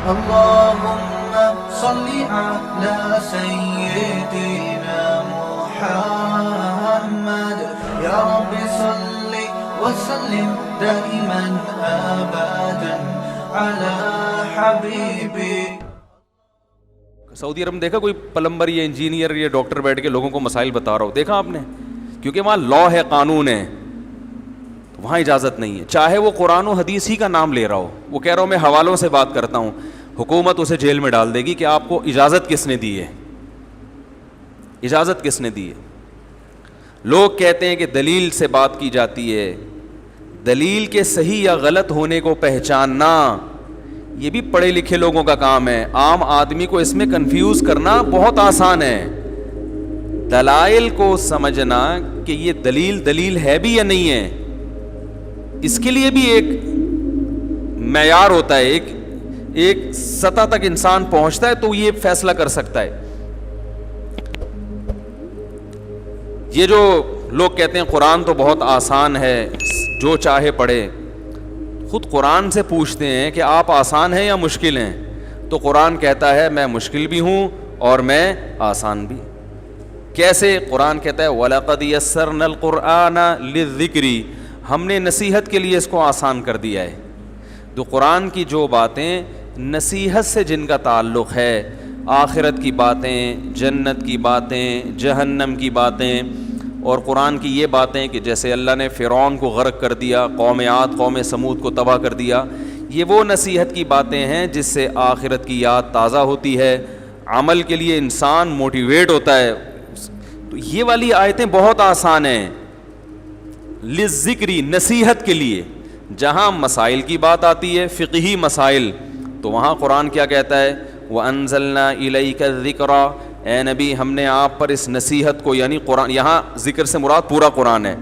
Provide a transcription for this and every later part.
اللهم صل على سيدنا محمد يا رب صل وسلم دائما ابدا على حبيبي. سعودی عرب میں دیکھا کوئی پلمبر یا انجینئر یا ڈاکٹر بیٹھ کے لوگوں کو مسائل بتا رہا ہو؟ دیکھا آپ نے؟ کیونکہ وہاں لا ہے، قانون ہے، وہاں اجازت نہیں ہے. چاہے وہ قرآن و حدیث ہی کا نام لے رہا ہو، وہ کہہ رہا ہوں میں حوالوں سے بات کرتا ہوں، حکومت اسے جیل میں ڈال دے گی کہ آپ کو اجازت کس نے دی ہے، اجازت کس نے دی ہے. لوگ کہتے ہیں کہ دلیل سے بات کی جاتی ہے. دلیل کے صحیح یا غلط ہونے کو پہچاننا یہ بھی پڑھے لکھے لوگوں کا کام ہے. عام آدمی کو اس میں کنفیوز کرنا بہت آسان ہے. دلائل کو سمجھنا کہ یہ دلیل ہے بھی یا نہیں ہے، اس کے لیے بھی ایک معیار ہوتا ہے، ایک سطح تک انسان پہنچتا ہے تو یہ فیصلہ کر سکتا ہے. یہ جو لوگ کہتے ہیں قرآن تو بہت آسان ہے، جو چاہے پڑھے، خود قرآن سے پوچھتے ہیں کہ آپ آسان ہیں یا مشکل ہیں، تو قرآن کہتا ہے میں مشکل بھی ہوں اور میں آسان بھی. کیسے؟ قرآن کہتا ہے وَلَقَدْ يَسَّرْنَا الْقُرْآنَ لِلذِّكْرِ، ہم نے نصیحت کے لیے اس کو آسان کر دیا ہے. تو قرآن کی جو باتیں نصیحت سے جن کا تعلق ہے، آخرت کی باتیں، جنت کی باتیں، جہنم کی باتیں، اور قرآن کی یہ باتیں کہ جیسے اللہ نے فرعون کو غرق کر دیا، قوم عاد قوم سمود کو تباہ کر دیا، یہ وہ نصیحت کی باتیں ہیں جس سے آخرت کی یاد تازہ ہوتی ہے، عمل کے لیے انسان موٹیویٹ ہوتا ہے. تو یہ والی آیتیں بہت آسان ہیں للذکری، نصیحت کے لیے. جہاں مسائل کی بات آتی ہے، فقہی مسائل، تو وہاں قرآن کیا کہتا ہے وَأَنزَلْنَا إِلَيْكَ الذِّكْرَ، اے نبی ہم نے آپ پر اس نصیحت کو، یعنی قرآن، یہاں ذکر سے مراد پورا قرآن ہے،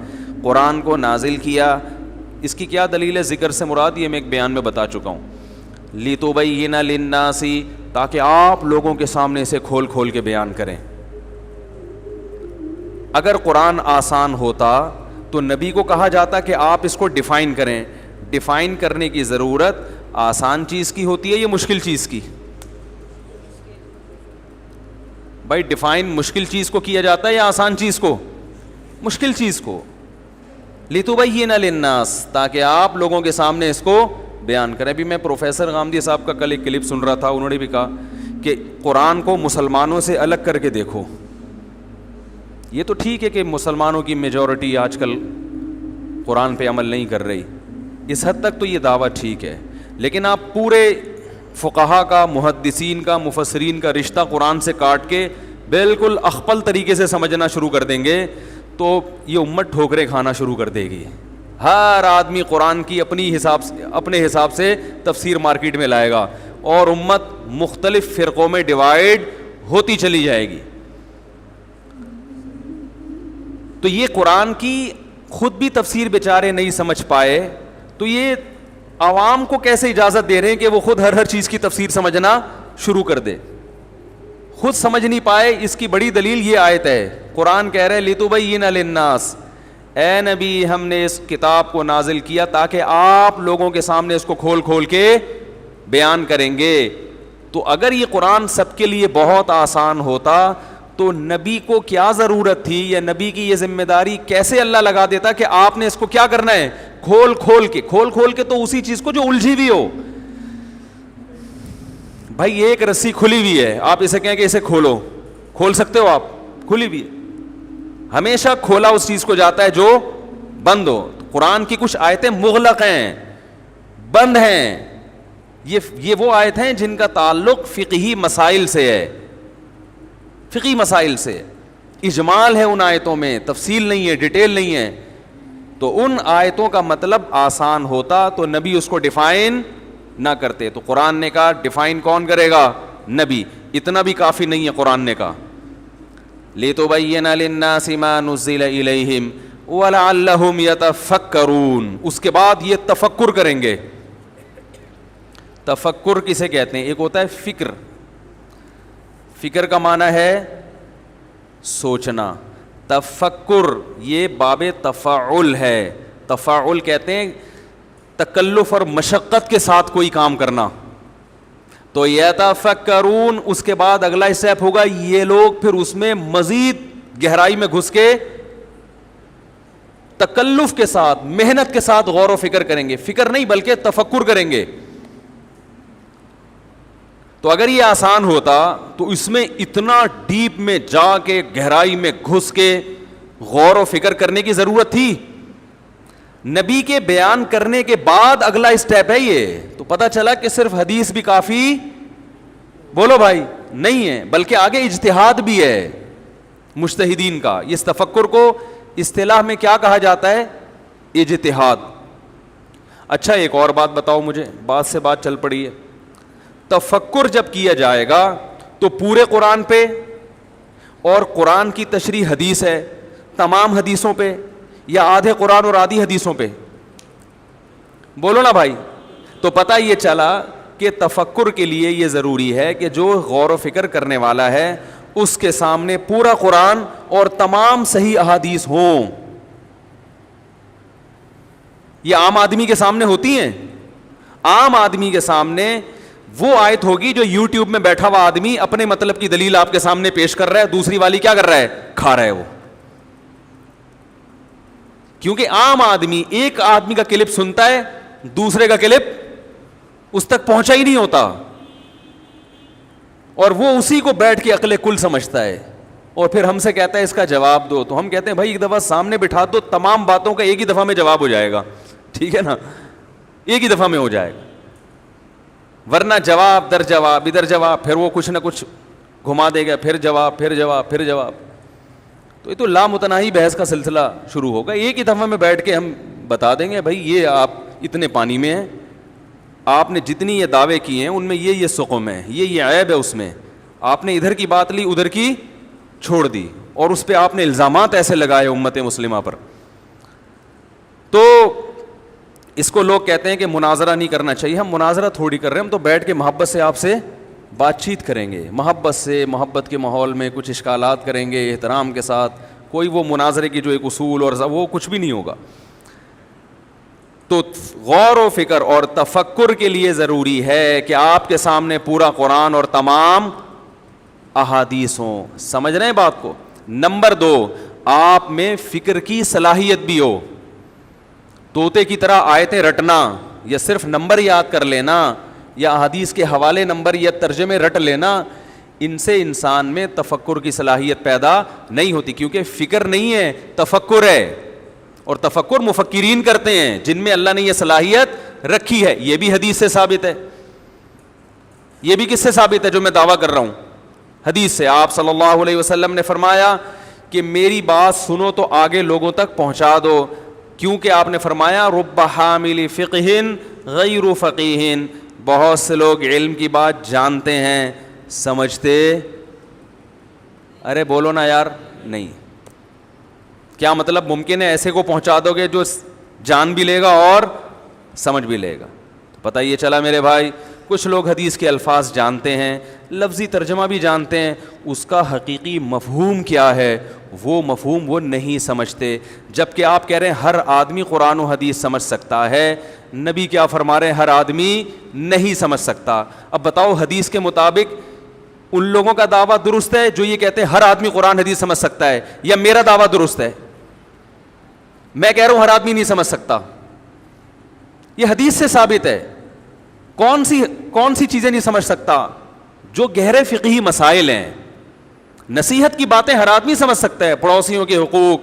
قرآن کو نازل کیا. اس کی کیا دلیل ہے؟ ذکر سے مراد یہ میں ایک بیان میں بتا چکا ہوں، لِتُبَيِّنَ لِلنَّاسِ، تاکہ آپ لوگوں کے سامنے اسے کھول کھول کے بیان کریں. اگر قرآن آسان ہوتا تو نبی کو کہا جاتا کہ آپ اس کو ڈیفائن کریں. ڈیفائن کرنے کی ضرورت آسان چیز کی ہوتی ہے یا مشکل چیز کی؟ بھائی ڈیفائن مشکل چیز کو کیا جاتا ہے یا آسان چیز کو؟ مشکل چیز کو. لِتُبَيِّنَ لِلنَّاسِ، تاکہ آپ لوگوں کے سامنے اس کو بیان کریں. ابھی میں پروفیسر غامدی صاحب کا کل ایک کلپ سن رہا تھا، انہوں نے بھی کہا کہ قرآن کو مسلمانوں سے الگ کر کے دیکھو. یہ تو ٹھیک ہے کہ مسلمانوں کی میجورٹی آج کل قرآن پہ عمل نہیں کر رہی، اس حد تک تو یہ دعویٰ ٹھیک ہے، لیکن آپ پورے فقہا کا، محدثین کا، مفسرین کا رشتہ قرآن سے کاٹ کے بالکل اخپل طریقے سے سمجھنا شروع کر دیں گے تو یہ امت ٹھوکریں کھانا شروع کر دے گی. ہر آدمی قرآن کی اپنے حساب سے تفسیر مارکیٹ میں لائے گا اور امت مختلف فرقوں میں ڈیوائیڈ ہوتی چلی جائے گی. تو یہ قرآن کی خود بھی تفسیر بیچارے نہیں سمجھ پائے، تو یہ عوام کو کیسے اجازت دے رہے ہیں کہ وہ خود ہر چیز کی تفسیر سمجھنا شروع کر دے؟ خود سمجھ نہیں پائے. اس کی بڑی دلیل یہ آیت ہے. قرآن کہہ رہے لِتُبَيِّنَ لِلنَّاسِ، اے نبی ہم نے اس کتاب کو نازل کیا تاکہ آپ لوگوں کے سامنے اس کو کھول کھول کے بیان کریں گے. تو اگر یہ قرآن سب کے لیے بہت آسان ہوتا تو نبی کو کیا ضرورت تھی، یا نبی کی یہ ذمہ داری کیسے اللہ لگا دیتا کہ آپ نے اس کو کیا کرنا ہے؟ کھول کھول کے تو اسی چیز کو جو الجھی ہوئی ہو. بھائی ایک رسی کھلی ہوئی ہے، آپ اسے کہیں کہ اسے کھولو، کھول سکتے ہو آپ؟ کھلی ہوئی ہے. ہمیشہ کھولا اس چیز کو جاتا ہے جو بند ہو. قرآن کی کچھ آیتیں مغلق ہیں، بند ہیں. یہ وہ آیت ہیں جن کا تعلق فقہی مسائل سے ہے، فقہی مسائل سے. اجمال ہے ان آیتوں میں، تفصیل نہیں ہے، ڈیٹیل نہیں ہے. تو ان آیتوں کا مطلب آسان ہوتا تو نبی اس کو ڈیفائن نہ کرتے. تو قرآن نے کہا ڈیفائن کون کرے گا؟ نبی. اتنا بھی کافی نہیں ہے قرآن نے کہا لِتُبَيِّنَ لِلنَّاسِ مَا نُزِّلَ إِلَيْهِمْ وَلَعَلَّهُمْ يَتَفَكَّرُونَ. اس کے بعد یہ تفکر کریں گے. تفکر کسے کہتے ہیں؟ ایک ہوتا ہے فکر. فکر کا معنی ہے سوچنا. تفکر یہ باب تفاعل ہے. تفاعل کہتے ہیں تکلف اور مشقت کے ساتھ کوئی کام کرنا. تو یتفکرون اس کے بعد اگلا اسٹیپ ہوگا یہ لوگ پھر اس میں مزید گہرائی میں گھس کے تکلف کے ساتھ محنت کے ساتھ غور و فکر کریں گے, فکر نہیں بلکہ تفکر کریں گے. تو اگر یہ آسان ہوتا تو اس میں اتنا ڈیپ میں جا کے گہرائی میں گھس کے غور و فکر کرنے کی ضرورت تھی؟ نبی کے بیان کرنے کے بعد اگلا اسٹیپ ہے یہ. تو پتہ چلا کہ صرف حدیث بھی کافی, بولو بھائی, نہیں ہے, بلکہ آگے اجتہاد بھی ہے مجتہدین کا. اس تفکر کو اصطلاح میں کیا کہا جاتا ہے؟ اجتہاد. اچھا ایک اور بات بتاؤ مجھے, بات سے بات چل پڑی ہے. تفکر جب کیا جائے گا تو پورے قرآن پہ, اور قرآن کی تشریح حدیث ہے, تمام حدیثوں پہ, یا آدھے قرآن اور آدھی حدیثوں پہ؟ بولو نا بھائی. تو پتہ یہ چلا کہ تفکر کے لیے یہ ضروری ہے کہ جو غور و فکر کرنے والا ہے اس کے سامنے پورا قرآن اور تمام صحیح احادیث ہوں. یہ عام آدمی کے سامنے ہوتی ہیں. عام آدمی کے سامنے وہ آیت ہوگی جو یوٹیوب میں بیٹھا ہوا آدمی اپنے مطلب کی دلیل آپ کے سامنے پیش کر رہا ہے, دوسری والی کیا کر رہا ہے؟ کھا رہا ہے وہ. کیونکہ عام آدمی ایک آدمی کا کلپ سنتا ہے, دوسرے کا کلپ اس تک پہنچا ہی نہیں ہوتا, اور وہ اسی کو بیٹھ کے عقل کل سمجھتا ہے, اور پھر ہم سے کہتا ہے اس کا جواب دو. تو ہم کہتے ہیں بھائی ایک دفعہ سامنے بٹھا دو, تمام باتوں کا ایک ہی دفعہ میں جواب ہو جائے گا, ٹھیک ہے نا, ایک ہی دفعہ میں ہو جائے گا. ورنہ جواب در جواب, ادھر جواب, پھر وہ کچھ نہ کچھ گھما دے گا, پھر جواب, پھر جواب, پھر جواب. تو یہ تو لامتناہی بحث کا سلسلہ شروع ہوگا. ایک ہی دفعہ میں بیٹھ کے ہم بتا دیں گے بھائی یہ آپ اتنے پانی میں ہیں, آپ نے جتنی یہ دعوے کیے ہیں ان میں یہ سقم ہے, یہ عیب ہے اس میں, آپ نے ادھر کی بات لی ادھر کی چھوڑ دی, اور اس پہ آپ نے الزامات ایسے لگائے امت مسلمہ پر. تو اس کو لوگ کہتے ہیں کہ مناظرہ نہیں کرنا چاہیے. ہم مناظرہ تھوڑی کر رہے ہیں, ہم تو بیٹھ کے محبت سے آپ سے بات چیت کریں گے, محبت سے, محبت کے ماحول میں کچھ اشکالات کریں گے احترام کے ساتھ. کوئی وہ مناظرے کی جو ایک اصول اور وہ کچھ بھی نہیں ہوگا. تو غور و فکر اور تفکر کے لیے ضروری ہے کہ آپ کے سامنے پورا قرآن اور تمام احادیث ہوں. سمجھ رہے ہیں بات کو؟ نمبر 2, آپ میں فکر کی صلاحیت بھی ہو. طوطے کی طرح آیتیں رٹنا یا صرف نمبر یاد کر لینا یا حدیث کے حوالے نمبر یا ترجمے رٹ لینا, ان سے انسان میں تفکر کی صلاحیت پیدا نہیں ہوتی. کیونکہ فکر نہیں ہے, تفکر ہے, اور تفکر مفکرین کرتے ہیں جن میں اللہ نے یہ صلاحیت رکھی ہے. یہ بھی حدیث سے ثابت ہے. یہ بھی کس سے ثابت ہے جو میں دعویٰ کر رہا ہوں؟ حدیث سے. آپ صلی اللہ علیہ وسلم نے فرمایا کہ میری بات سنو تو آگے لوگوں تک پہنچا دو, کیونکہ آپ نے فرمایا رب حامل فقہ غیر فقیہ, بہت سے لوگ علم کی بات جانتے ہیں سمجھتے, ارے بولو نا یار, نہیں. کیا مطلب؟ ممکن ہے ایسے کو پہنچا دو گے جو جان بھی لے گا اور سمجھ بھی لے گا. پتہ یہ چلا میرے بھائی, کچھ لوگ حدیث کے الفاظ جانتے ہیں, لفظی ترجمہ بھی جانتے ہیں, اس کا حقیقی مفہوم کیا ہے وہ مفہوم وہ نہیں سمجھتے. جبکہ آپ کہہ رہے ہیں ہر آدمی قرآن و حدیث سمجھ سکتا ہے, نبی کیا فرما رہے ہیں؟ ہر آدمی نہیں سمجھ سکتا. اب بتاؤ حدیث کے مطابق ان لوگوں کا دعویٰ درست ہے جو یہ کہتے ہیں ہر آدمی قرآن حدیث سمجھ سکتا ہے, یا میرا دعویٰ درست ہے؟ میں کہہ رہا ہوں ہر آدمی نہیں سمجھ سکتا. یہ حدیث سے ثابت ہے. کون سی چیزیں نہیں سمجھ سکتا؟ جو گہرے فقہی مسائل ہیں. نصیحت کی باتیں ہر آدمی سمجھ سکتا ہے, پڑوسیوں کے حقوق,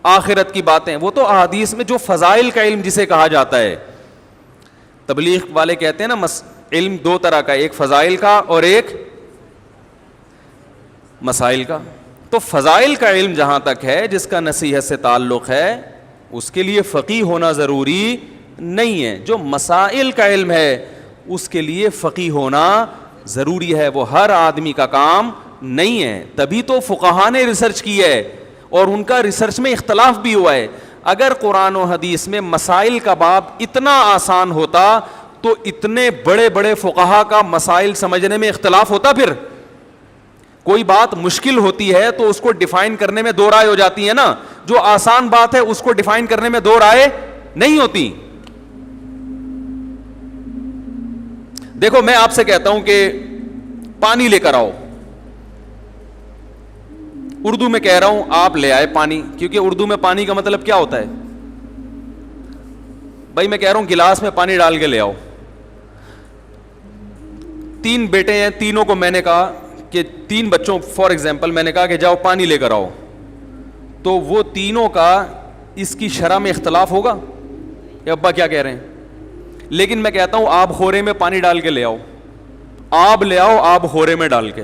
آخرت کی باتیں, وہ تو احادیث میں جو فضائل کا علم جسے کہا جاتا ہے. تبلیغ والے کہتے ہیں نا علم دو طرح کا, ایک فضائل کا اور ایک مسائل کا. تو فضائل کا علم جہاں تک ہے جس کا نصیحت سے تعلق ہے اس کے لیے فقیہ ہونا ضروری نہیں ہے. جو مسائل کا علم ہے اس کے لیے فقیہ ہونا ضروری ہے, وہ ہر آدمی کا کام نہیں ہے. تبھی تو فقہاء نے ریسرچ کی ہے اور ان کا ریسرچ میں اختلاف بھی ہوا ہے. اگر قرآن و حدیث میں مسائل کا باب اتنا آسان ہوتا تو اتنے بڑے بڑے فقہاء کا مسائل سمجھنے میں اختلاف ہوتا. پھر کوئی بات مشکل ہوتی ہے تو اس کو ڈیفائن کرنے میں دو رائے ہو جاتی ہے نا, جو آسان بات ہے اس کو ڈیفائن کرنے میں دو رائے نہیں ہوتی. دیکھو میں آپ سے کہتا ہوں کہ پانی لے کر آؤ, اردو میں کہہ رہا ہوں آپ لے آئے پانی, کیونکہ اردو میں پانی کا مطلب کیا ہوتا ہے بھائی, میں کہہ رہا ہوں گلاس میں پانی ڈال کے لے آؤ. 3 بیٹے ہیں, تینوں کو میں نے کہا کہ 3 بچوں فار ایگزامپل میں نے کہا کہ جاؤ پانی لے کر آؤ, تو وہ تینوں کا اس کی شرح میں اختلاف ہوگا کہ ابا کیا کہہ رہے ہیں. لیکن میں کہتا ہوں آب خورے میں پانی ڈال کے لے آؤ, آب لے آؤ آب خورے میں ڈال کے.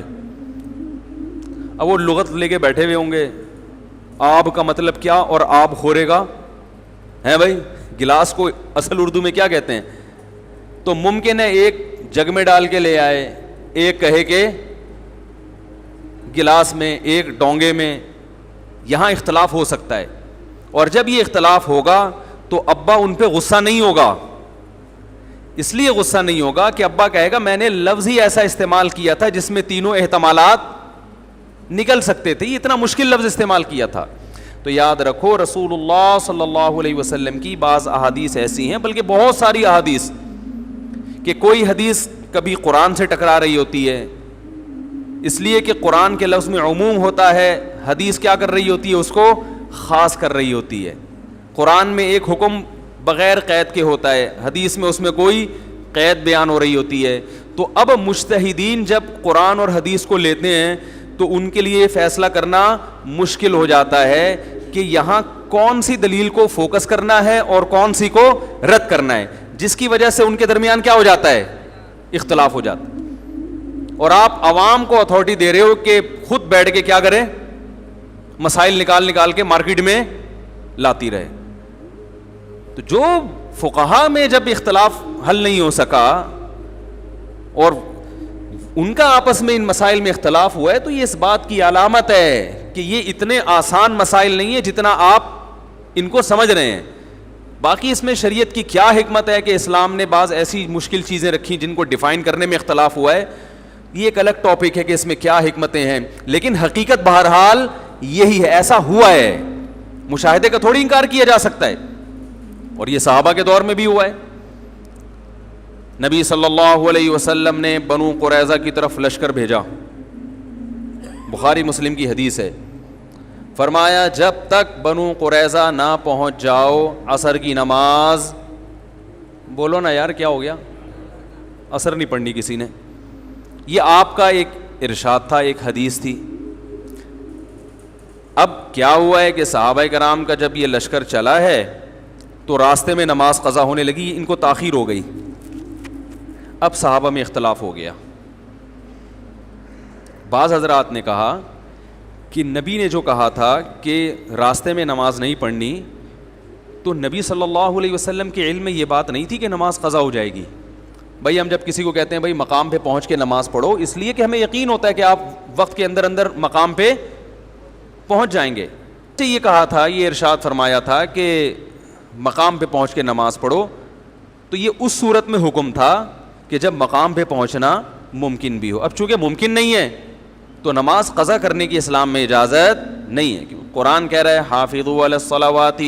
اب وہ لغت لے کے بیٹھے ہوئے ہوں گے, آب کا مطلب کیا اور آب خورے کا ہے بھائی, گلاس کو اصل اردو میں کیا کہتے ہیں. تو ممکن ہے ایک جگ میں ڈال کے لے آئے, ایک کہے کہ گلاس میں, ایک ڈونگے میں, یہاں اختلاف ہو سکتا ہے. اور جب یہ اختلاف ہوگا تو ابا ان پہ غصہ نہیں ہوگا, اس لیے غصہ نہیں ہوگا کہ ابا کہے گا میں نے لفظ ہی ایسا استعمال کیا تھا جس میں تینوں احتمالات نکل سکتے تھے, یہ اتنا مشکل لفظ استعمال کیا تھا. تو یاد رکھو رسول اللہ صلی اللہ علیہ وسلم کی بعض احادیث ایسی ہیں, بلکہ بہت ساری احادیث, کہ کوئی حدیث کبھی قرآن سے ٹکرا رہی ہوتی ہے, اس لیے کہ قرآن کے لفظ میں عموم ہوتا ہے, حدیث کیا کر رہی ہوتی ہے اس کو خاص کر رہی ہوتی ہے. قرآن میں ایک حکم بغیر قید کے ہوتا ہے, حدیث میں اس میں کوئی قید بیان ہو رہی ہوتی ہے. تو اب مجتہدین جب قرآن اور حدیث کو لیتے ہیں تو ان کے لیے فیصلہ کرنا مشکل ہو جاتا ہے کہ یہاں کون سی دلیل کو فوکس کرنا ہے اور کون سی کو رد کرنا ہے, جس کی وجہ سے ان کے درمیان کیا ہو جاتا ہے, اختلاف ہو جاتا ہے. اور آپ عوام کو اتھارٹی دے رہے ہو کہ خود بیٹھ کے کیا کریں, مسائل نکال کے مارکیٹ میں لاتی رہے. تو جو فقہا میں جب اختلاف حل نہیں ہو سکا اور ان کا آپس میں ان مسائل میں اختلاف ہوا ہے, تو یہ اس بات کی علامت ہے کہ یہ اتنے آسان مسائل نہیں ہیں جتنا آپ ان کو سمجھ رہے ہیں. باقی اس میں شریعت کی کیا حکمت ہے کہ اسلام نے بعض ایسی مشکل چیزیں رکھی جن کو ڈیفائن کرنے میں اختلاف ہوا ہے, یہ ایک الگ ٹاپک ہے کہ اس میں کیا حکمتیں ہیں. لیکن حقیقت بہرحال یہی ہے, ایسا ہوا ہے, مشاہدے کا تھوڑی انکار کیا جا سکتا ہے, اور یہ صحابہ کے دور میں بھی ہوا ہے. نبی صلی اللہ علیہ وسلم نے بنو قریظہ کی طرف لشکر بھیجا, بخاری مسلم کی حدیث ہے, فرمایا جب تک بنو قریظہ نہ پہنچ جاؤ عصر کی نماز, بولو نا یار کیا ہو گیا, عصر نہیں پڑھنی کسی نے. یہ آپ کا ایک ارشاد تھا, ایک حدیث تھی. اب کیا ہوا ہے کہ صحابہ کرام کا جب یہ لشکر چلا ہے تو راستے میں نماز قضا ہونے لگی, ان کو تاخیر ہو گئی. اب صحابہ میں اختلاف ہو گیا. بعض حضرات نے کہا کہ نبی نے جو کہا تھا کہ راستے میں نماز نہیں پڑھنی, تو نبی صلی اللہ علیہ وسلم کے علم میں یہ بات نہیں تھی کہ نماز قضا ہو جائے گی. بھائی ہم جب کسی کو کہتے ہیں بھائی مقام پہ پہنچ کے نماز پڑھو, اس لیے کہ ہمیں یقین ہوتا ہے کہ آپ وقت کے اندر اندر مقام پہ پہنچ جائیں گے. تو یہ کہا تھا, یہ ارشاد فرمایا تھا کہ مقام پہ پہنچ کے نماز پڑھو, تو یہ اس صورت میں حکم تھا کہ جب مقام پہ پہنچنا ممکن بھی ہو. اب چونکہ ممکن نہیں ہے تو نماز قضا کرنے کی اسلام میں اجازت نہیں ہے. قرآن کہہ رہا ہے حافظوا علی الصلوات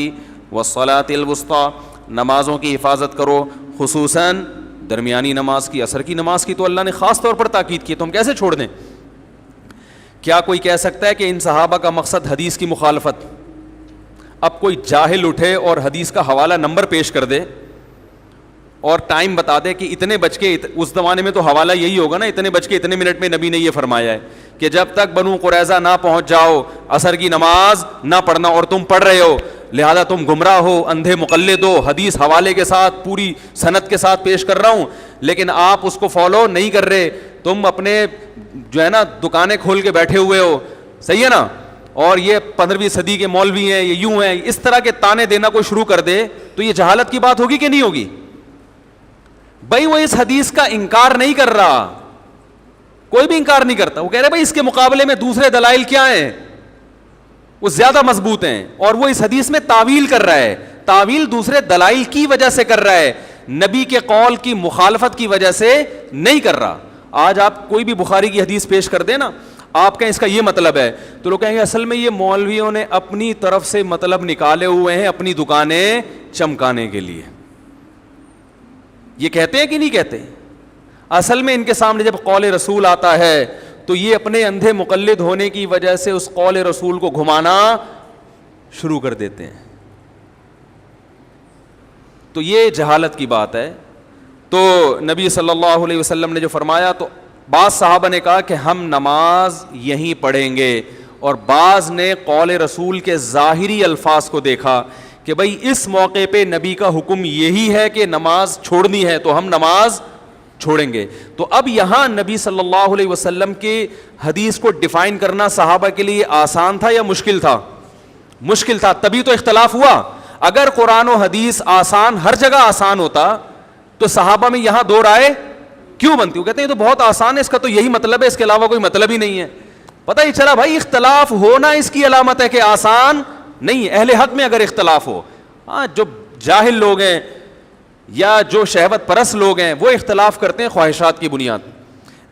والصلاۃ الوسطی, نمازوں کی حفاظت کرو, خصوصاً درمیانی نماز کی, عصر کی نماز کی تو اللہ نے خاص طور پر تاکید کی, تو ہم کیسے چھوڑ دیں. کیا کوئی کہہ سکتا ہے کہ ان صحابہ کا مقصد حدیث کی مخالفت؟ اب کوئی جاہل اٹھے اور حدیث کا حوالہ نمبر پیش کر دے اور ٹائم بتا دے کہ اتنے بج کے, اس زمانے میں تو حوالہ یہی ہوگا نا, اتنے بج کے اتنے منٹ میں نبی نے یہ فرمایا ہے کہ جب تک بنو قریظہ نہ پہنچ جاؤ عصر کی نماز نہ پڑھنا, اور تم پڑھ رہے ہو لہذا تم گمراہ ہو, اندھے مقلد ہو, حدیث حوالے کے ساتھ پوری سند کے ساتھ پیش کر رہا ہوں لیکن آپ اس کو فالو نہیں کر رہے, تم اپنے جو ہے نا دکانیں کھول کے بیٹھے ہوئے ہو, صحیح ہے نا, اور یہ 15ویں صدی کے مولوی ہیں, یہ یوں ہیں, اس طرح کے تانے دینا کوئی شروع کر دے تو یہ جہالت کی بات ہوگی کہ نہیں ہوگی؟ بھائی وہ اس حدیث کا انکار نہیں کر رہا, کوئی بھی انکار نہیں کرتا, وہ کہہ رہے بھائی اس کے مقابلے میں دوسرے دلائل کیا ہیں, وہ زیادہ مضبوط ہیں, اور وہ اس حدیث میں تعویل کر رہا ہے, تعویل دوسرے دلائل کی وجہ سے کر رہا ہے, نبی کے قول کی مخالفت کی وجہ سے نہیں کر رہا. آج آپ کوئی بھی بخاری کی حدیث پیش کر دیں نا, آپ کہیں اس کا یہ مطلب ہے, تو لوگ کہیں گے اصل میں یہ مولویوں نے اپنی طرف سے مطلب نکالے ہوئے ہیں اپنی دکانیں چمکانے کے لیے. یہ کہتے ہیں کہ نہیں کہتے؟ اصل میں ان کے سامنے جب قول رسول آتا ہے تو یہ اپنے اندھے مقلد ہونے کی وجہ سے اس قول رسول کو گھمانا شروع کر دیتے ہیں. تو یہ جہالت کی بات ہے. تو نبی صلی اللہ علیہ وسلم نے جو فرمایا, تو بعض صحابہ نے کہا کہ ہم نماز یہیں پڑھیں گے, اور بعض نے قول رسول کے ظاہری الفاظ کو دیکھا کہ بھئی اس موقع پہ نبی کا حکم یہی ہے کہ نماز چھوڑنی ہے تو ہم نماز چھوڑیں گے. تو اب یہاں نبی صلی اللہ علیہ وسلم کی حدیث کو ڈیفائن کرنا صحابہ کے لیے آسان تھا یا مشکل تھا؟ مشکل تھا, تبھی تو اختلاف ہوا. اگر قرآن و حدیث آسان, ہر جگہ آسان ہوتا تو صحابہ میں یہاں دو رائے کیوں بنتی؟ وہ کہتے ہیں یہ تو بہت آسان ہے, اس کا تو یہی مطلب ہے, اس کے علاوہ کوئی مطلب ہی نہیں ہے. پتہ ہی چلا بھائی اختلاف ہونا اس کی علامت ہے کہ آسان نہیں. اہل حق میں اگر اختلاف ہو, ہاں جو جاہل لوگ ہیں یا جو شہوت پرست لوگ ہیں وہ اختلاف کرتے ہیں خواہشات کی بنیاد.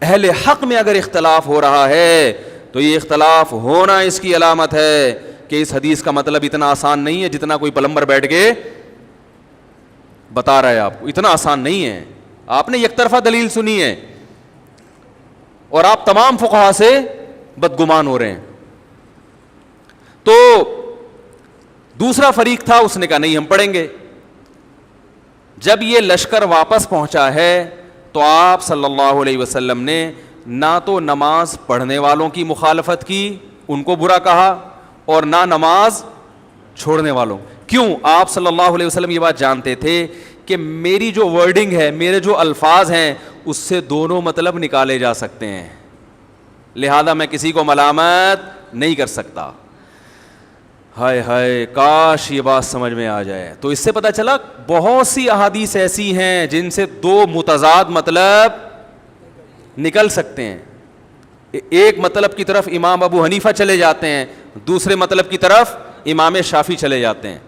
اہل حق میں اگر اختلاف ہو رہا ہے تو یہ اختلاف ہونا اس کی علامت ہے کہ اس حدیث کا مطلب اتنا آسان نہیں ہے جتنا کوئی پلمبر بیٹھ کے بتا رہا ہے آپ کو. اتنا آسان نہیں ہے. آپ نے یک طرفہ دلیل سنی ہے اور آپ تمام فقہا سے بدگمان ہو رہے ہیں. تو دوسرا فریق تھا, اس نے کہا نہیں ہم پڑھیں گے. جب یہ لشکر واپس پہنچا ہے تو آپ صلی اللہ علیہ وسلم نے نہ تو نماز پڑھنے والوں کی مخالفت کی, ان کو برا کہا, اور نہ نماز چھوڑنے والوں. کیوں؟ آپ صلی اللہ علیہ وسلم یہ بات جانتے تھے کہ میری جو ورڈنگ ہے, میرے جو الفاظ ہیں, اس سے دونوں مطلب نکالے جا سکتے ہیں, لہذا میں کسی کو ملامت نہیں کر سکتا. ہائے ہائے کاش یہ بات سمجھ میں آ جائے. تو اس سے پتہ چلا بہت سی احادیث ایسی ہیں جن سے دو متضاد مطلب نکل سکتے ہیں. ایک مطلب کی طرف امام ابو حنیفہ چلے جاتے ہیں, دوسرے مطلب کی طرف امام شافعی چلے جاتے ہیں.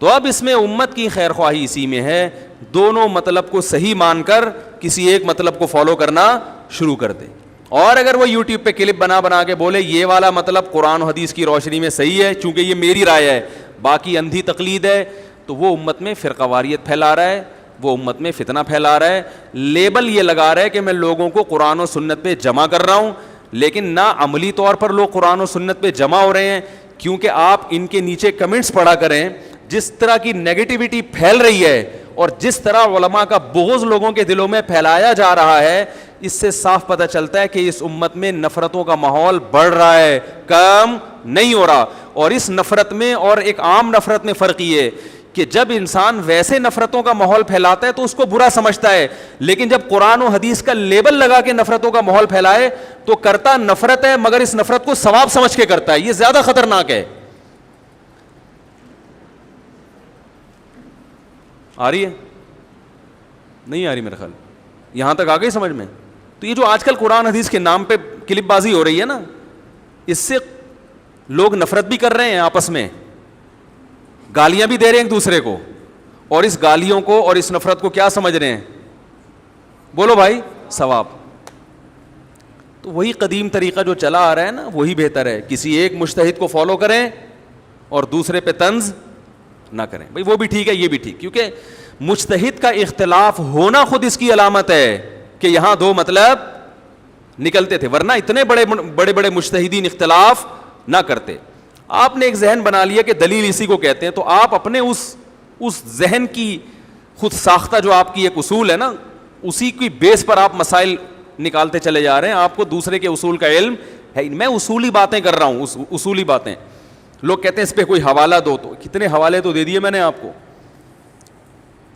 تو اب اس میں امت کی خیر خواہی اسی میں ہے, دونوں مطلب کو صحیح مان کر کسی ایک مطلب کو فالو کرنا شروع کر دے. اور اگر وہ یوٹیوب پہ کلپ بنا کے بولے یہ والا مطلب قرآن و حدیث کی روشنی میں صحیح ہے چونکہ یہ میری رائے ہے, باقی اندھی تقلید ہے, تو وہ امت میں فرقہ واریت پھیلا رہا ہے, وہ امت میں فتنہ پھیلا رہا ہے. لیبل یہ لگا رہا ہے کہ میں لوگوں کو قرآن و سنت پہ جمع کر رہا ہوں, لیکن نہ عملی طور پر لوگ قرآن و سنت پہ جمع ہو رہے ہیں. کیونکہ آپ ان کے نیچے کمنٹس پڑھا کریں, جس طرح کی نیگیٹیوٹی پھیل رہی ہے اور جس طرح علماء کا بغض لوگوں کے دلوں میں پھیلایا جا رہا ہے, اس سے صاف پتہ چلتا ہے کہ اس امت میں نفرتوں کا ماحول بڑھ رہا ہے, کم نہیں ہو رہا. اور اس نفرت میں اور ایک عام نفرت میں فرق یہ ہے کہ جب انسان ویسے نفرتوں کا ماحول پھیلاتا ہے تو اس کو برا سمجھتا ہے, لیکن جب قرآن و حدیث کا لیبل لگا کے نفرتوں کا ماحول پھیلائے تو کرتا نفرت ہے, مگر اس نفرت کو ثواب سمجھ کے کرتا ہے. یہ زیادہ خطرناک ہے. آ رہی ہے؟ نہیں آ رہی میرے خیال, یہاں تک آ گئی سمجھ میں. تو یہ جو آج کل قرآن حدیث کے نام پہ کلپ بازی ہو رہی ہے نا, اس سے لوگ نفرت بھی کر رہے ہیں آپس میں, گالیاں بھی دے رہے ہیں ایک دوسرے کو, اور اس گالیوں کو اور اس نفرت کو کیا سمجھ رہے ہیں؟ بولو بھائی, ثواب. تو وہی قدیم طریقہ جو چلا آ رہا ہے نا وہی بہتر ہے. کسی ایک مجتہد کو فالو کریں اور دوسرے پہ طنز نہ کریں. بھائی وہ بھی ٹھیک ہے, یہ بھی ٹھیک, کیونکہ مجتہد کا اختلاف ہونا خود اس کی علامت ہے کہ یہاں دو مطلب نکلتے تھے, ورنہ اتنے بڑے بڑے مجتہدین اختلاف نہ کرتے. آپ نے ایک ذہن بنا لیا کہ دلیل اسی کو کہتے ہیں, تو آپ اپنے اس ذہن کی خود ساختہ جو آپ کی ایک اصول ہے نا, اسی کی بیس پر آپ مسائل نکالتے چلے جا رہے ہیں. آپ کو دوسرے کے اصول کا علم ہے. میں اصولی باتیں کر رہا ہوں, اصولی باتیں. لوگ کہتے ہیں اس پہ کوئی حوالہ دو, تو کتنے حوالے تو دے دیے میں نے آپ کو,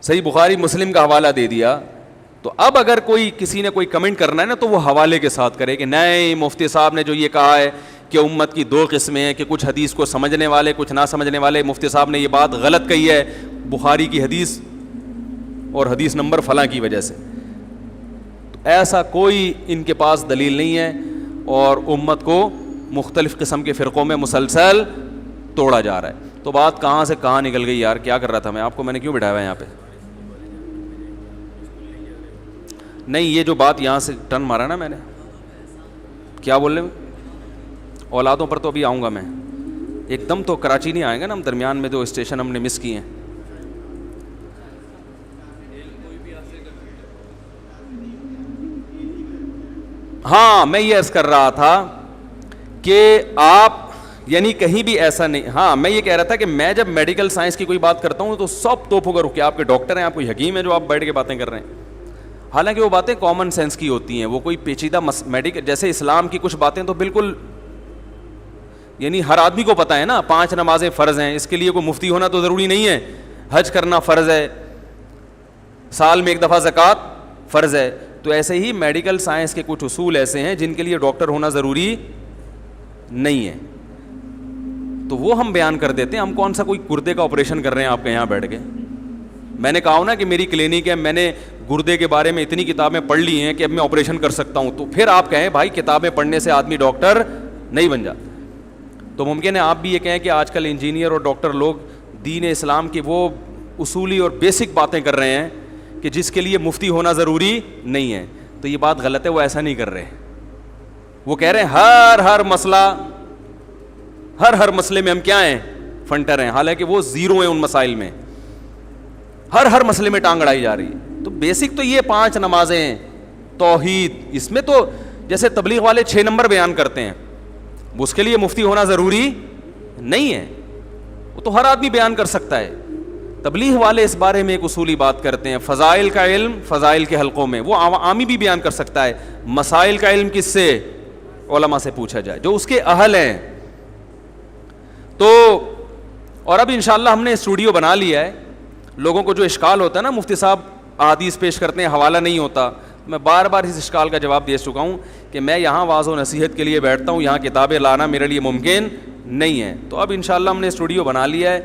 صحیح بخاری مسلم کا حوالہ دے دیا. تو اب اگر کسی نے کوئی کمنٹ کرنا ہے نا تو وہ حوالے کے ساتھ کرے کہ نہیں مفتی صاحب نے جو یہ کہا ہے کہ امت کی دو قسمیں ہیں, کہ کچھ حدیث کو سمجھنے والے کچھ نہ سمجھنے والے, مفتی صاحب نے یہ بات غلط کہی ہے بخاری کی حدیث اور حدیث نمبر فلاں کی وجہ سے. تو ایسا کوئی ان کے پاس دلیل نہیں ہے, اور امت کو مختلف قسم کے فرقوں میں مسلسل توڑا جا رہا ہے. تو بات کہاں سے کہاں نکل گئی یار, کیا کر رہا تھا میں آپ کو, میں نے کیوں بٹھایا ہوا ہے یہاں پہ؟ نہیں, یہ جو بات یہاں سے ٹرن مارا نا میں نے, کیا بول رہے ہیں اولادوں پر, تو ابھی آؤں گا میں. ایک دم تو کراچی نہیں آئیں گے نا ہم, درمیان میں جو اسٹیشن ہم نے مس کیے ہیں. ہاں میں یہ عرض کر رہا تھا کہ آپ یعنی کہیں بھی ایسا نہیں. ہاں میں یہ کہہ رہا تھا کہ میں جب میڈیکل سائنس کی کوئی بات کرتا ہوں تو سب توپوں کا رکے. آپ کے ڈاکٹر ہیں, آپ کوئی حکیم ہیں جو آپ بیٹھ کے باتیں کر رہے ہیں, حالانکہ وہ باتیں کامن سینس کی ہوتی ہیں. وہ کوئی پیچیدہ میڈیکل, جیسے اسلام کی کچھ باتیں تو بالکل یعنی ہر آدمی کو پتہ ہے نا. 5 نمازیں فرض ہیں, اس کے لیے کوئی مفتی ہونا تو ضروری نہیں ہے. حج کرنا فرض ہے, سال میں 1 دفعہ زکوٰۃ فرض ہے. تو ایسے ہی میڈیکل سائنس کے کچھ اصول ایسے ہیں جن کے لیے ڈاکٹر ہونا ضروری نہیں ہے, تو وہ ہم بیان کر دیتے ہیں. ہم کون سا کوئی گردے کا آپریشن کر رہے ہیں آپ کے یہاں بیٹھ کے. میں نے کہا نا کہ میری کلینک ہے, میں نے گردے کے بارے میں اتنی کتابیں پڑھ لی ہیں کہ اب میں آپریشن کر سکتا ہوں. تو پھر آپ کہیں بھائی کتابیں پڑھنے سے آدمی ڈاکٹر نہیں بن جاتا. تو ممکن ہے آپ بھی یہ کہیں کہ آج کل انجینئر اور ڈاکٹر لوگ دین اسلام کی وہ اصولی اور بیسک باتیں کر رہے ہیں کہ جس کے لیے مفتی ہونا ضروری نہیں ہے. تو یہ بات غلط ہے, وہ ایسا نہیں کر رہے. وہ کہہ رہے ہیں ہر مسئلے میں ہم کیا ہیں, فنٹر ہیں, حالانکہ وہ زیرو ہیں ان مسائل میں. ہر مسئلے میں ٹانگ اڑائی جا رہی ہے. تو بیسک تو یہ 5 نمازیں, توحید, اس میں تو جیسے تبلیغ والے 6 نمبر بیان کرتے ہیں, اس کے لیے مفتی ہونا ضروری نہیں ہے, وہ تو ہر آدمی بیان کر سکتا ہے. تبلیغ والے اس بارے میں ایک اصولی بات کرتے ہیں, فضائل کا علم فضائل کے حلقوں میں, وہ عامی بھی بیان کر سکتا ہے. مسائل کا علم کس سے, علماء سے پوچھا جائے جو اس کے اہل ہیں. تو اور اب انشاءاللہ ہم نے اسٹوڈیو بنا لیا ہے. لوگوں کو جو اشکال ہوتا ہے نا, مفتی صاحب احادیث پیش کرتے ہیں, حوالہ نہیں ہوتا, میں بار بار اس اشکال کا جواب دے چکا ہوں کہ میں یہاں واعظ و نصیحت کے لیے بیٹھتا ہوں, یہاں کتابیں لانا میرے لیے ممکن نہیں ہے. تو اب انشاءاللہ ہم نے اسٹوڈیو بنا لیا ہے,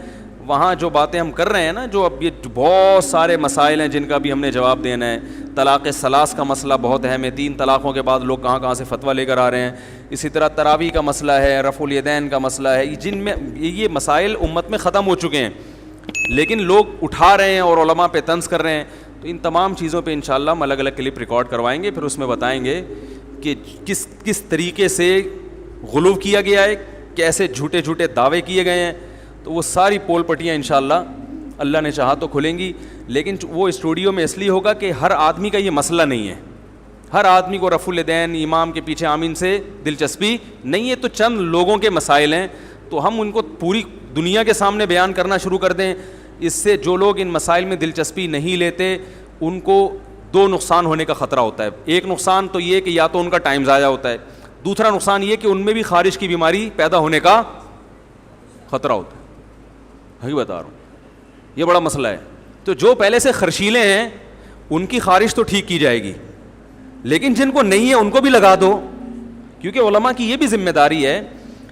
وہاں جو باتیں ہم کر رہے ہیں نا, جو اب یہ بہت سارے مسائل ہیں جن کا بھی ہم نے جواب دینا ہے. طلاق ثلاث کا مسئلہ بہت اہم ہے, 3 طلاقوں کے بعد لوگ کہاں سے فتویٰ لے کر آ رہے ہیں. اسی طرح تراویح کا مسئلہ ہے, رفع الیدین کا مسئلہ ہے, جن میں یہ مسائل امت میں ختم ہو چکے ہیں لیکن لوگ اٹھا رہے ہیں اور علماء پہ طنز کر رہے ہیں. تو ان تمام چیزوں پہ انشاءاللہ ہم الگ الگ کلپ ریکارڈ کروائیں گے, پھر اس میں بتائیں گے کہ کس طریقے سے غلو کیا گیا ہے, کیسے جھوٹے دعوے کیے گئے ہیں. تو وہ ساری پول پٹیاں انشاءاللہ اللہ نے چاہا تو کھلیں گی. لیکن وہ اسٹوڈیو میں اس لیے ہوگا کہ ہر آدمی کا یہ مسئلہ نہیں ہے, ہر آدمی کو رفع الیدین, امام کے پیچھے آمین سے دلچسپی نہیں ہے. تو چند لوگوں کے مسائل ہیں, تو ہم ان کو پوری دنیا کے سامنے بیان کرنا شروع کر دیں. اس سے جو لوگ ان مسائل میں دلچسپی نہیں لیتے ان کو 2 نقصان ہونے کا خطرہ ہوتا ہے. ایک نقصان تو یہ کہ یا تو ان کا ٹائم ضائع ہوتا ہے, دوسرا نقصان یہ کہ ان میں بھی خارج کی بیماری پیدا ہونے کا خطرہ ہوتا ہے. وہی بتا رہا ہوں, یہ بڑا مسئلہ ہے. تو جو پہلے سے خرشیلے ہیں ان کی خارج تو ٹھیک کی جائے گی, لیکن جن کو نہیں ہے ان کو بھی لگا دو, کیونکہ علماء کی یہ بھی ذمہ داری ہے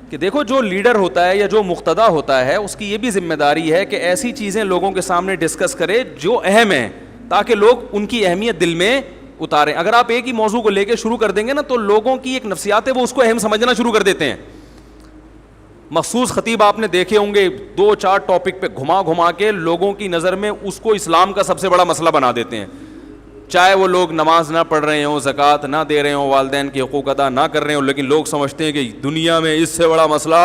کہ دیکھو جو لیڈر ہوتا ہے یا جو مقتدا ہوتا ہے اس کی یہ بھی ذمہ داری ہے کہ ایسی چیزیں لوگوں کے سامنے ڈسکس کرے جو اہم ہیں, تاکہ لوگ ان کی اہمیت دل میں اتاریں. اگر آپ ایک ہی موضوع کو لے کے شروع کر دیں گے نا تو لوگوں کی ایک نفسیات ہے, وہ اس کو اہم سمجھنا شروع کر دیتے ہیں. مخصوص خطیب آپ نے دیکھے ہوں گے 2-4 ٹاپک پہ گھما کے لوگوں کی نظر میں اس کو اسلام کا سب سے بڑا مسئلہ بنا دیتے ہیں, چاہے وہ لوگ نماز نہ پڑھ رہے ہوں, زکوٰۃ نہ دے رہے ہوں, والدین کے حقوق ادا نہ کر رہے ہوں, لیکن لوگ سمجھتے ہیں کہ دنیا میں اس سے بڑا مسئلہ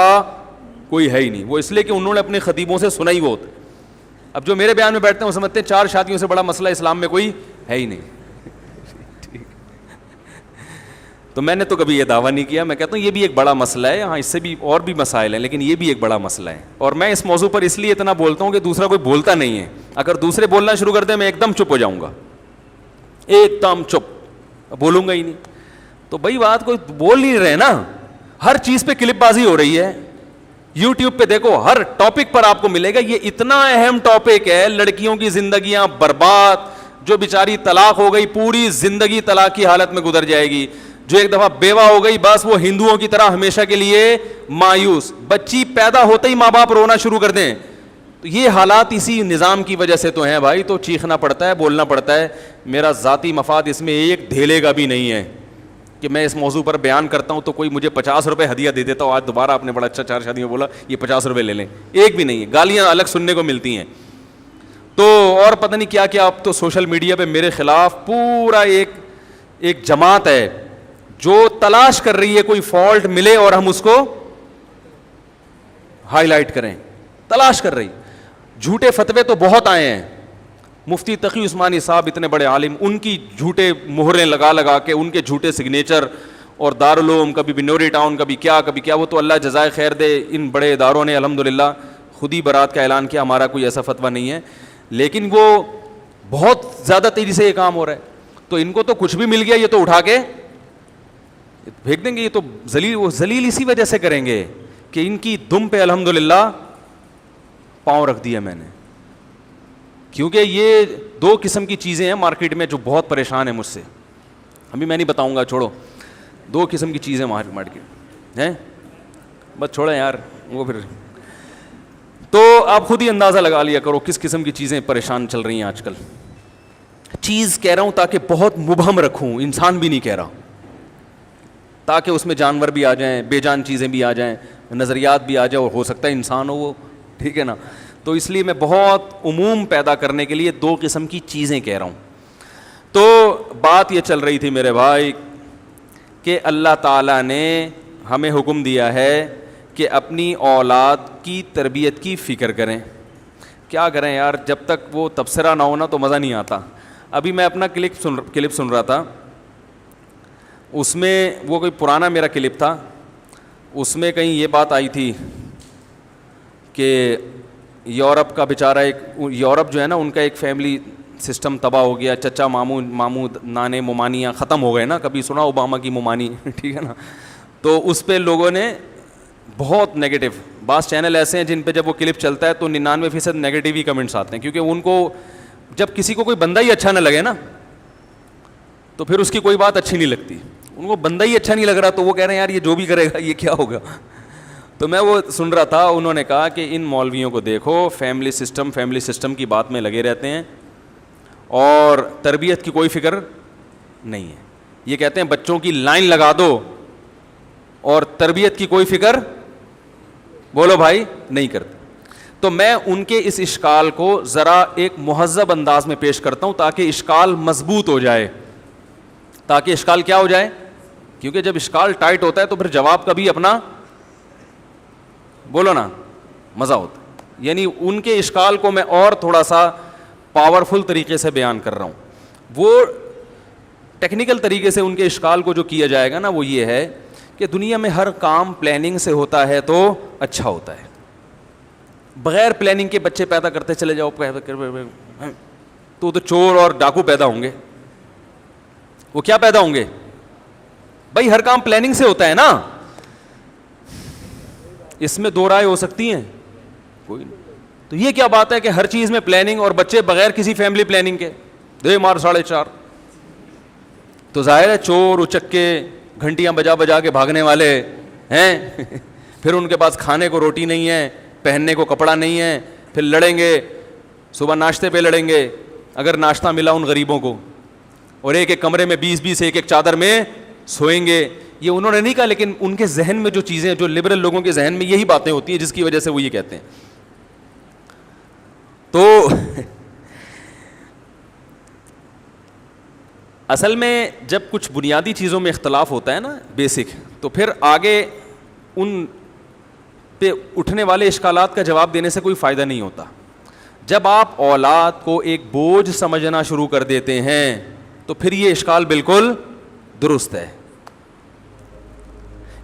کوئی ہے ہی نہیں. وہ اس لیے کہ انہوں نے اپنے خطیبوں سے سنا ہی وہ ہوتا. اب جو میرے بیان میں بیٹھتے ہیں وہ سمجھتے ہیں 4 شادیوں سے بڑا مسئلہ اسلام میں کوئی ہے ہی نہیں. تو میں نے تو کبھی یہ دعویٰ نہیں کیا, میں کہتا ہوں یہ بھی ایک بڑا مسئلہ ہے. ہاں اس سے بھی اور بھی مسائل ہیں, لیکن یہ بھی ایک بڑا مسئلہ ہے. اور میں اس موضوع پر اس لیے اتنا بولتا ہوں کہ دوسرا کوئی بولتا نہیں ہے. اگر دوسرے بولنا شروع کر دیں میں ایک دم چپ ہو جاؤں گا, ایک دم چپ, بولوں گا ہی نہیں. تو بھائی بات کوئی بول نہیں رہے نا, ہر چیز پہ کلپ بازی ہو رہی ہے. یوٹیوب پہ دیکھو ہر ٹاپک پر آپ کو ملے گا. یہ اتنا اہم ٹاپک ہے, لڑکیوں کی زندگیاں برباد, جو بیچاری طلاق ہو گئی پوری زندگی طلاق کی حالت میں گزر جائے گی, جو ایک دفعہ بیوہ ہو گئی بس وہ ہندوؤں کی طرح ہمیشہ کے لیے مایوس, بچی پیدا ہوتے ہی ماں باپ رونا شروع کر دیں. تو یہ حالات اسی نظام کی وجہ سے تو ہیں بھائی. تو چیخنا پڑتا ہے, بولنا پڑتا ہے. میرا ذاتی مفاد اس میں ایک دھیلے کا بھی نہیں ہے کہ میں اس موضوع پر بیان کرتا ہوں تو کوئی مجھے 50 روپے ہدیہ دے دیتا ہوں. آج دوبارہ آپ نے بڑا اچھا 4 شادیوں بولا, یہ 50 روپے لے لیں, ایک بھی نہیں ہے. گالیاں الگ سننے کو ملتی ہیں. تو اور پتہ نہیں کیا کیا. اب تو سوشل میڈیا پہ میرے خلاف پورا ایک جماعت ہے جو تلاش کر رہی ہے کوئی فالٹ ملے اور ہم اس کو ہائی لائٹ کریں, تلاش کر رہی. جھوٹے فتوے تو بہت آئے ہیں. مفتی تقی عثمانی صاحب اتنے بڑے عالم, ان کی جھوٹے مہریں لگا کے ان کے جھوٹے سگنیچر اور دارالعلوم کبھی بنوری ٹاؤن کبھی کیا, وہ تو اللہ جزائے خیر دے, ان بڑے اداروں نے الحمدللہ خود ہی برات کا اعلان کیا, ہمارا کوئی ایسا فتویٰ نہیں ہے, لیکن وہ بہت زیادہ تیزی سے یہ کام ہو رہا ہے. تو ان کو تو کچھ بھی مل گیا یہ تو اٹھا کے پھینک دیں گے. یہ تو ذلیل اسی وجہ سے کریں گے کہ ان کی دم پہ الحمدللہ پاؤں رکھ دیا میں نے, کیونکہ یہ دو قسم کی چیزیں ہیں مارکیٹ میں جو بہت پریشان ہیں مجھ سے. ابھی میں نہیں بتاؤں گا, چھوڑو. دو قسم کی چیزیں مارکیٹ ہیں, بس چھوڑیں یار وہ پھر. تو آپ خود ہی اندازہ لگا لیا کرو کس قسم کی چیزیں پریشان چل رہی ہیں آج کل. چیز کہہ رہا ہوں تاکہ بہت مبہم رکھوں, انسان بھی نہیں کہہ رہا, تاکہ اس میں جانور بھی آ جائیں, بے جان چیزیں بھی آ جائیں, نظریات بھی آ جائیں, اور ہو سکتا ہے انسان ہو وہ, ٹھیک ہے نا. تو اس لیے میں بہت عموم پیدا کرنے کے لیے دو قسم کی چیزیں کہہ رہا ہوں. تو بات یہ چل رہی تھی میرے بھائی کہ اللہ تعالیٰ نے ہمیں حکم دیا ہے کہ اپنی اولاد کی تربیت کی فکر کریں. کیا کریں یار, جب تک وہ تبصرہ نہ ہونا تو مزہ نہیں آتا. ابھی میں اپنا کلپ سن رہا تھا, اس میں وہ کوئی پرانا میرا کلپ تھا, اس میں کہیں یہ بات آئی تھی کہ یورپ کا بیچارہ یورپ جو ہے نا, ان کا ایک فیملی سسٹم تباہ ہو گیا, چچا ماموں نانے ممانیاں ختم ہو گئے نا. کبھی سنا اوباما کی ممانی, ٹھیک ہے نا. تو اس پہ لوگوں نے بہت نیگیٹو, بعض چینل ایسے ہیں جن پہ جب وہ کلپ چلتا ہے تو 99% نیگیٹو ہی کمنٹس آتے ہیں, کیونکہ ان کو جب کسی کو کوئی بندہ ہی اچھا نہ لگے نا تو پھر اس کی کوئی بات اچھی نہیں لگتی. ان کو بندہ ہی اچھا نہیں لگ رہا تو وہ کہہ رہے ہیں یار یہ جو بھی کرے گا یہ کیا ہوگا. تو میں وہ سن رہا تھا, انہوں نے کہا کہ ان مولویوں کو دیکھو, فیملی سسٹم کی بات میں لگے رہتے ہیں اور تربیت کی کوئی فکر نہیں ہے. یہ کہتے ہیں بچوں کی لائن لگا دو اور تربیت کی کوئی فکر, بولو بھائی, نہیں کرتے. تو میں ان کے اس اشکال کو ذرا ایک مہذب انداز میں پیش کرتا ہوں تاکہ اشکال مضبوط ہو جائے, تاکہ اشکال کیا ہو جائے, کیونکہ جب اشکال ٹائٹ ہوتا ہے تو پھر جواب کا بھی اپنا, بولو نا, مزہ ہوتا ہے. یعنی ان کے اشکال کو میں اور تھوڑا سا پاورفل طریقے سے بیان کر رہا ہوں. وہ ٹیکنیکل طریقے سے ان کے اشکال کو جو کیا جائے گا نا وہ یہ ہے کہ دنیا میں ہر کام پلاننگ سے ہوتا ہے تو اچھا ہوتا ہے. بغیر پلاننگ کے بچے پیدا کرتے چلے جاؤ تو چور اور ڈاکو پیدا ہوں گے. وہ کیا پیدا ہوں گے بھائی, ہر کام پلاننگ سے ہوتا ہے نا. اس میں دو رائے ہو سکتی ہیں, کوئی نہیں. تو یہ کیا بات ہے کہ ہر چیز میں پلاننگ اور بچے بغیر کسی فیملی پلاننگ کے دے مار 4.5. تو ظاہر ہے چور اچکے گھنٹیاں بجا کے بھاگنے والے ہیں, پھر ان کے پاس کھانے کو روٹی نہیں ہے, پہننے کو کپڑا نہیں ہے, پھر لڑیں گے, صبح ناشتے پہ لڑیں گے اگر ناشتہ ملا ان غریبوں کو, اور ایک کمرے میں 20 ایک چادر میں سوئیں گے. یہ انہوں نے نہیں کہا, لیکن ان کے ذہن میں جو چیزیں, جو لبرل لوگوں کے ذہن میں یہی باتیں ہوتی ہیں جس کی وجہ سے وہ یہ کہتے ہیں. تو اصل میں جب کچھ بنیادی چیزوں میں اختلاف ہوتا ہے نا, بیسک, تو پھر آگے ان پہ اٹھنے والے اشکالات کا جواب دینے سے کوئی فائدہ نہیں ہوتا. جب آپ اولاد کو ایک بوجھ سمجھنا شروع کر دیتے ہیں تو پھر یہ اشکال بالکل درست ہے.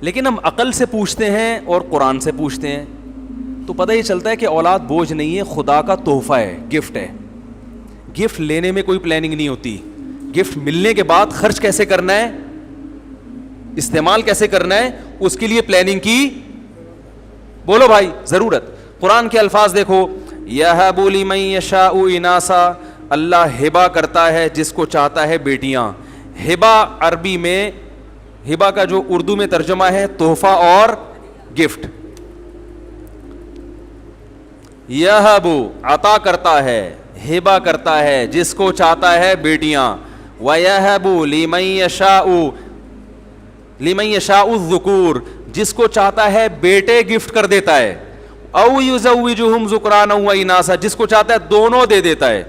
لیکن ہم عقل سے پوچھتے ہیں اور قرآن سے پوچھتے ہیں تو پتہ یہ چلتا ہے کہ اولاد بوجھ نہیں ہے, خدا کا تحفہ ہے, گفٹ ہے. گفٹ لینے میں کوئی پلاننگ نہیں ہوتی, گفٹ ملنے کے بعد خرچ کیسے کرنا ہے, استعمال کیسے کرنا ہے, اس کے لیے پلاننگ کی, بولو بھائی, ضرورت. قرآن کے الفاظ دیکھو, یَهَبُ لِمَن یَشَاءُ اِنَاثًا, اللہ ہبہ کرتا ہے جس کو چاہتا ہے بیٹیاں. ہبہ عربی میں, ہبہ کا جو اردو میں ترجمہ ہے تحفہ اور گفٹ. یَهَبُ عطا کرتا ہے, ہبہ کرتا ہے جس کو چاہتا ہے بیٹیاں. وَيَهَبُ لِمَن يَشَاءُ الذُّكُورَ, جس کو چاہتا ہے بیٹے گفٹ کر دیتا ہے. اَوْ يُزَوِّجُهُمْ ذُكْرَانًا وَإِنَاثًا, جس کو چاہتا ہے دونوں دے دیتا ہے.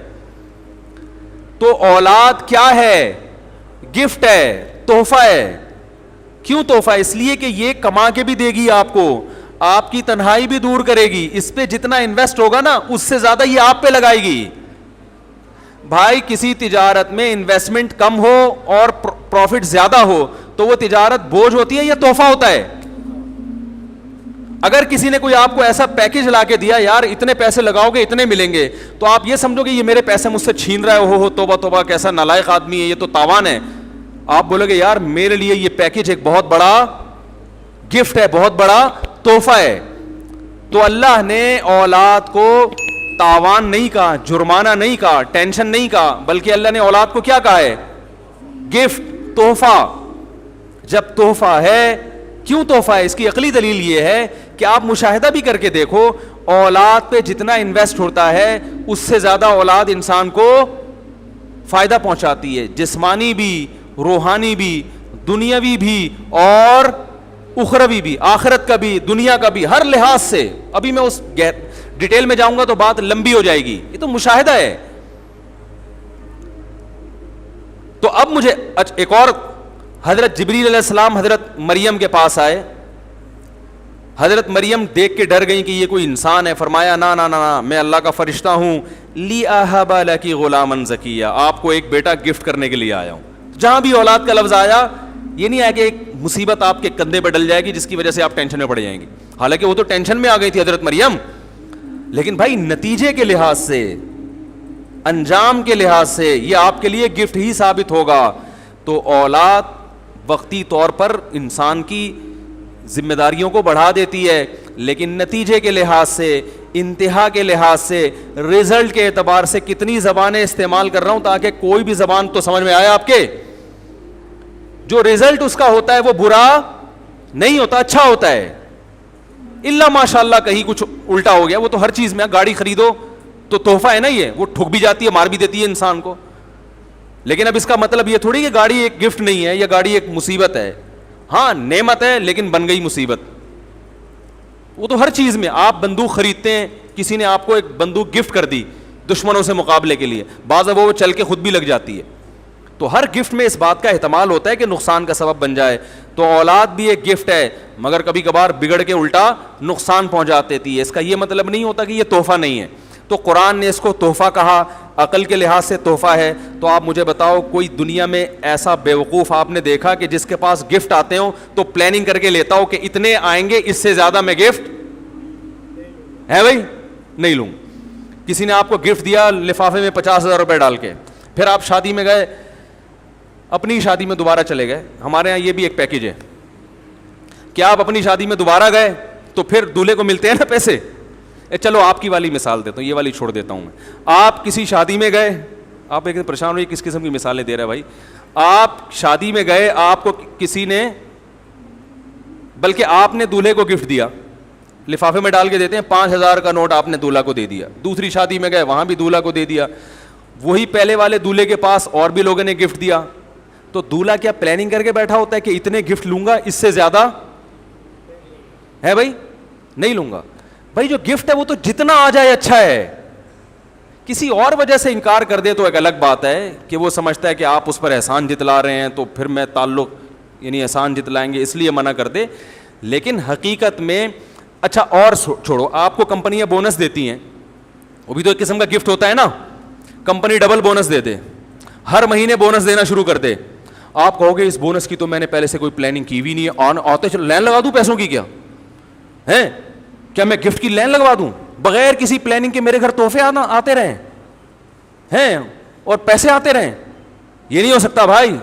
تو اولاد کیا ہے, گفٹ ہے, تحفہ ہے. کیوں تحفہ؟ اس لیے کہ یہ کما کے بھی دے گی آپ کو, آپ کی تنہائی بھی دور کرے گی. اس پہ جتنا انویسٹ ہوگا نا اس سے زیادہ یہ آپ پہ لگائے گی. بھائی کسی تجارت میں انویسٹمنٹ کم ہو اور پروفٹ زیادہ ہو تو تو وہ تجارت بوجھ ہوتی ہے یا تحفہ ہوتا ہے؟ اگر کسی نے کوئی آپ کو ایسا پیکج لا کے دیا یار اتنے پیسے لگاؤ گے اتنے ملیں گے, تو آپ یہ سمجھو گے یہ میرے پیسے مجھ سے چھین رہا ہے, ہو توبہ توبہ کیسا نالائق آدمی ہے, یہ تو تاوان ہے. آپ بولو گے یار میرے لیے یہ پیکج ایک بہت بڑا گفٹ ہے, بہت بڑا تحفہ ہے. تو اللہ نے اولاد کو تاوان نہیں کہا, جرمانہ نہیں کہا, ٹینشن نہیں کہا, بلکہ اللہ نے اولاد کو کیا کہا ہے؟ گفٹ, تحفہ. جب تحفہ ہے, کیوں تحفہ ہے؟ اس کی عقلی دلیل یہ ہے کہ آپ مشاہدہ بھی کر کے دیکھو, اولاد پہ جتنا انویسٹ ہوتا ہے اس سے زیادہ اولاد انسان کو فائدہ پہنچاتی ہے, جسمانی بھی, روحانی بھی, دنیاوی بھی اور اخروی بھی, آخرت کا بھی, دنیا کا بھی, ہر لحاظ سے. ابھی میں اس ڈیٹیل میں جاؤں گا تو بات لمبی ہو جائے گی, یہ تو مشاہدہ ہے. تو اب مجھے ایک اور, حضرت جبریل علیہ السلام حضرت مریم کے پاس آئے. حضرت مریم دیکھ کے ڈر گئیں کہ یہ کوئی انسان ہے. فرمایا نا نا نا, میں اللہ کا فرشتہ ہوں. لی اہب لکی غلاما زکیہ, آپ کو ایک بیٹا گفٹ کرنے کے لیے آیا ہوں. جہاں بھی اولاد کا لفظ آیا یہ نہیں ہے کہ ایک مصیبت آپ کے کندھے پہ ڈل جائے گی جس کی وجہ سے آپ ٹینشن میں پڑ جائیں گے. حالانکہ وہ تو ٹینشن میں آ گئی تھی حضرت مریم, لیکن بھائی نتیجے کے لحاظ سے, انجام کے لحاظ سے یہ آپ کے لیے گفٹ ہی ثابت ہوگا. تو اولاد وقتی طور پر انسان کی ذمہ داریوں کو بڑھا دیتی ہے, لیکن نتیجے کے لحاظ سے, انتہا کے لحاظ سے, رزلٹ کے اعتبار سے کتنی زبانیں استعمال کر رہا ہوں تاکہ کوئی بھی زبان تو سمجھ میں آئے آپ کے, جو رزلٹ اس کا ہوتا ہے وہ برا نہیں ہوتا, اچھا ہوتا ہے. الا ماشاء اللہ کہیں کچھ الٹا ہو گیا, وہ تو ہر چیز میں, گاڑی خریدو تو تحفہ ہے نا, یہ وہ ٹھک بھی جاتی ہے, مار بھی دیتی ہے انسان کو. لیکن اب اس کا مطلب یہ تھوڑی کہ گاڑی ایک گفٹ نہیں ہے یا گاڑی ایک مصیبت ہے. ہاں نعمت ہے لیکن بن گئی مصیبت. وہ تو ہر چیز میں, آپ بندوق خریدتے ہیں, کسی نے آپ کو ایک بندوق گفٹ کر دی دشمنوں سے مقابلے کے لیے, بعض وہ چل کے خود بھی لگ جاتی ہے. تو ہر گفٹ میں اس بات کا احتمال ہوتا ہے کہ نقصان کا سبب بن جائے. تو اولاد بھی ایک گفٹ ہے, مگر کبھی کبھار بگڑ کے الٹا نقصان پہنچا دیتی ہے. اس کا یہ مطلب نہیں ہوتا کہ یہ تحفہ نہیں ہے. تو قرآن نے اس کو تحفہ کہا, عقل کے لحاظ سے تحفہ ہے. تو آپ مجھے بتاؤ کوئی دنیا میں ایسا بیوقوف آپ نے دیکھا کہ جس کے پاس گفٹ آتے ہوں تو پلاننگ کر کے لیتا ہو کہ اتنے آئیں گے, اس سے زیادہ میں گفٹ ہے بھائی نہیں لوں. کسی نے آپ کو گفٹ دیا لفافے میں 50,000 روپے ڈال کے, پھر آپ شادی میں گئے, اپنی شادی میں دوبارہ چلے گئے. ہمارے یہاں یہ بھی ایک پیکج ہے کہ آپ اپنی شادی میں دوبارہ گئے تو پھر دولہے کو ملتے ہیں نا پیسے. چلو آپ کی والی مثال دیتا ہوں, یہ والی چھوڑ دیتا ہوں میں. آپ کسی شادی میں گئے, آپ ایک دن پریشان ہوئی کس قسم کی مثالیں دے رہے ہیں بھائی. آپ شادی میں گئے, آپ کو کسی نے, بلکہ آپ نے دولہے کو گفٹ دیا, لفافے میں ڈال کے دیتے ہیں, 5,000 کا نوٹ آپ نے دولہا کو دے دیا. دوسری شادی میں گئے, وہاں بھی دولہا کو دے دیا. وہی پہلے والے دولہے کے پاس اور بھی لوگوں نے گفٹ دیا. تو دولہا کیا پلاننگ کر کے بیٹھا ہوتا ہے کہ اتنے گفٹ لوں گا, اس سے زیادہ ہے بھائی نہیں لوں گا. بھائی جو گفٹ ہے وہ تو جتنا آ جائے اچھا ہے. کسی اور وجہ سے انکار کر دے تو ایک الگ بات ہے کہ وہ سمجھتا ہے کہ آپ اس پر احسان جتلا رہے ہیں تو پھر میں تعلق یعنی احسان جتلائیں گے اس لیے منع کر دے. لیکن حقیقت میں اچھا اور چھوڑو, آپ کو کمپنیاں بونس دیتی ہیں, وہ بھی تو ایک قسم کا گفٹ ہوتا ہے نا. کمپنی ڈبل بونس دے دے, ہر مہینے بونس دینا شروع کر دے. آپ کہو گے اس بونس کی تو میں نے پہلے سے کوئی پلاننگ کی ہوئی نہیں ہے, آتے چلو لائن لگا دوں پیسوں کی, کیا ہے کیا میں گفٹ کی لائن لگوا دوں بغیر کسی پلاننگ کے؟ میرے گھر تحفے آتے رہیں ہیں اور پیسے آتے رہیں, یہ نہیں ہو سکتا بھائی.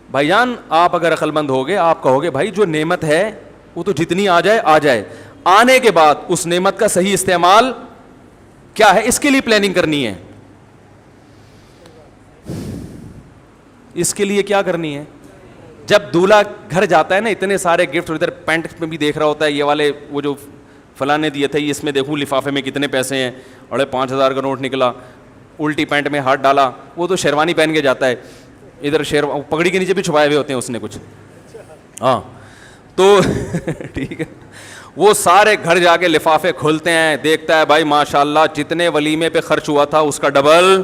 بھائی جان آپ اگر عقل مند ہوگے آپ کہو گے بھائی جو نعمت ہے وہ تو جتنی آ جائے آ جائے, آنے کے بعد اس نعمت کا صحیح استعمال کیا ہے اس کے لیے پلاننگ کرنی ہے. اس کے لیے کیا کرنی ہے؟ جب دولہا گھر جاتا ہے نا, اتنے سارے گفٹ, ادھر پینٹ میں بھی دیکھ رہا ہوتا ہے یہ والے وہ جو فلاں نے دیے تھے, اس میں دیکھوں لفافے میں کتنے پیسے ہیں, اور 5,000 کا نوٹ نکلا, الٹی پینٹ میں ہاتھ ڈالا. وہ تو شیروانی پہن کے جاتا ہے, ادھر پگڑی کے نیچے بھی چھپائے ہوئے ہوتے ہیں اس نے کچھ, ہاں تو ٹھیک ہے. وہ سارے گھر جا کے لفافے کھولتے ہیں, دیکھتا ہے بھائی ماشاء اللہ جتنے ولیمے پہ خرچ ہوا تھا اس کا ڈبل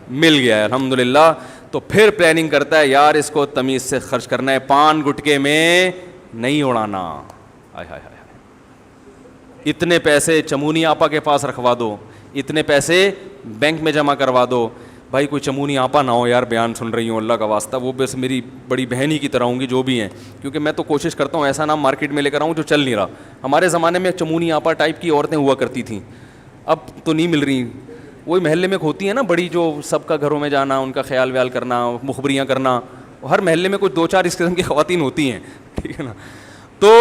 مل گیا ہے الحمدللہ. تو پھر پلاننگ کرتا ہے یار اس کو تمیز سے خرچ کرنا ہے, پان گٹکے میں نہیں اڑانا. اتنے پیسے چمونی آپا کے پاس رکھوا دو, اتنے پیسے بینک میں جمع کروا دو, بھائی کوئی چمونی آپا نہ ہو یار بیان سن رہی ہوں اللہ کا واسطہ, وہ بس میری بڑی بہن ہی کی طرح ہوں گی جو بھی ہیں, کیونکہ میں تو کوشش کرتا ہوں ایسا نام مارکیٹ میں لے کر آؤں جو چل نہیں رہا. ہمارے زمانے میں چمونی آپا ٹائپ کی عورتیں ہوا کرتی تھیں, اب تو نہیں مل رہی. وہی محلے میں ہوتی ہیں نا بڑی, جو سب کا گھروں میں جانا, ان کا خیال ویال کرنا, مخبریاں کرنا, ہر محلے میں کچھ 2-4 اس قسم کی خواتین ہوتی ہیں, ٹھیک ہے نا. تو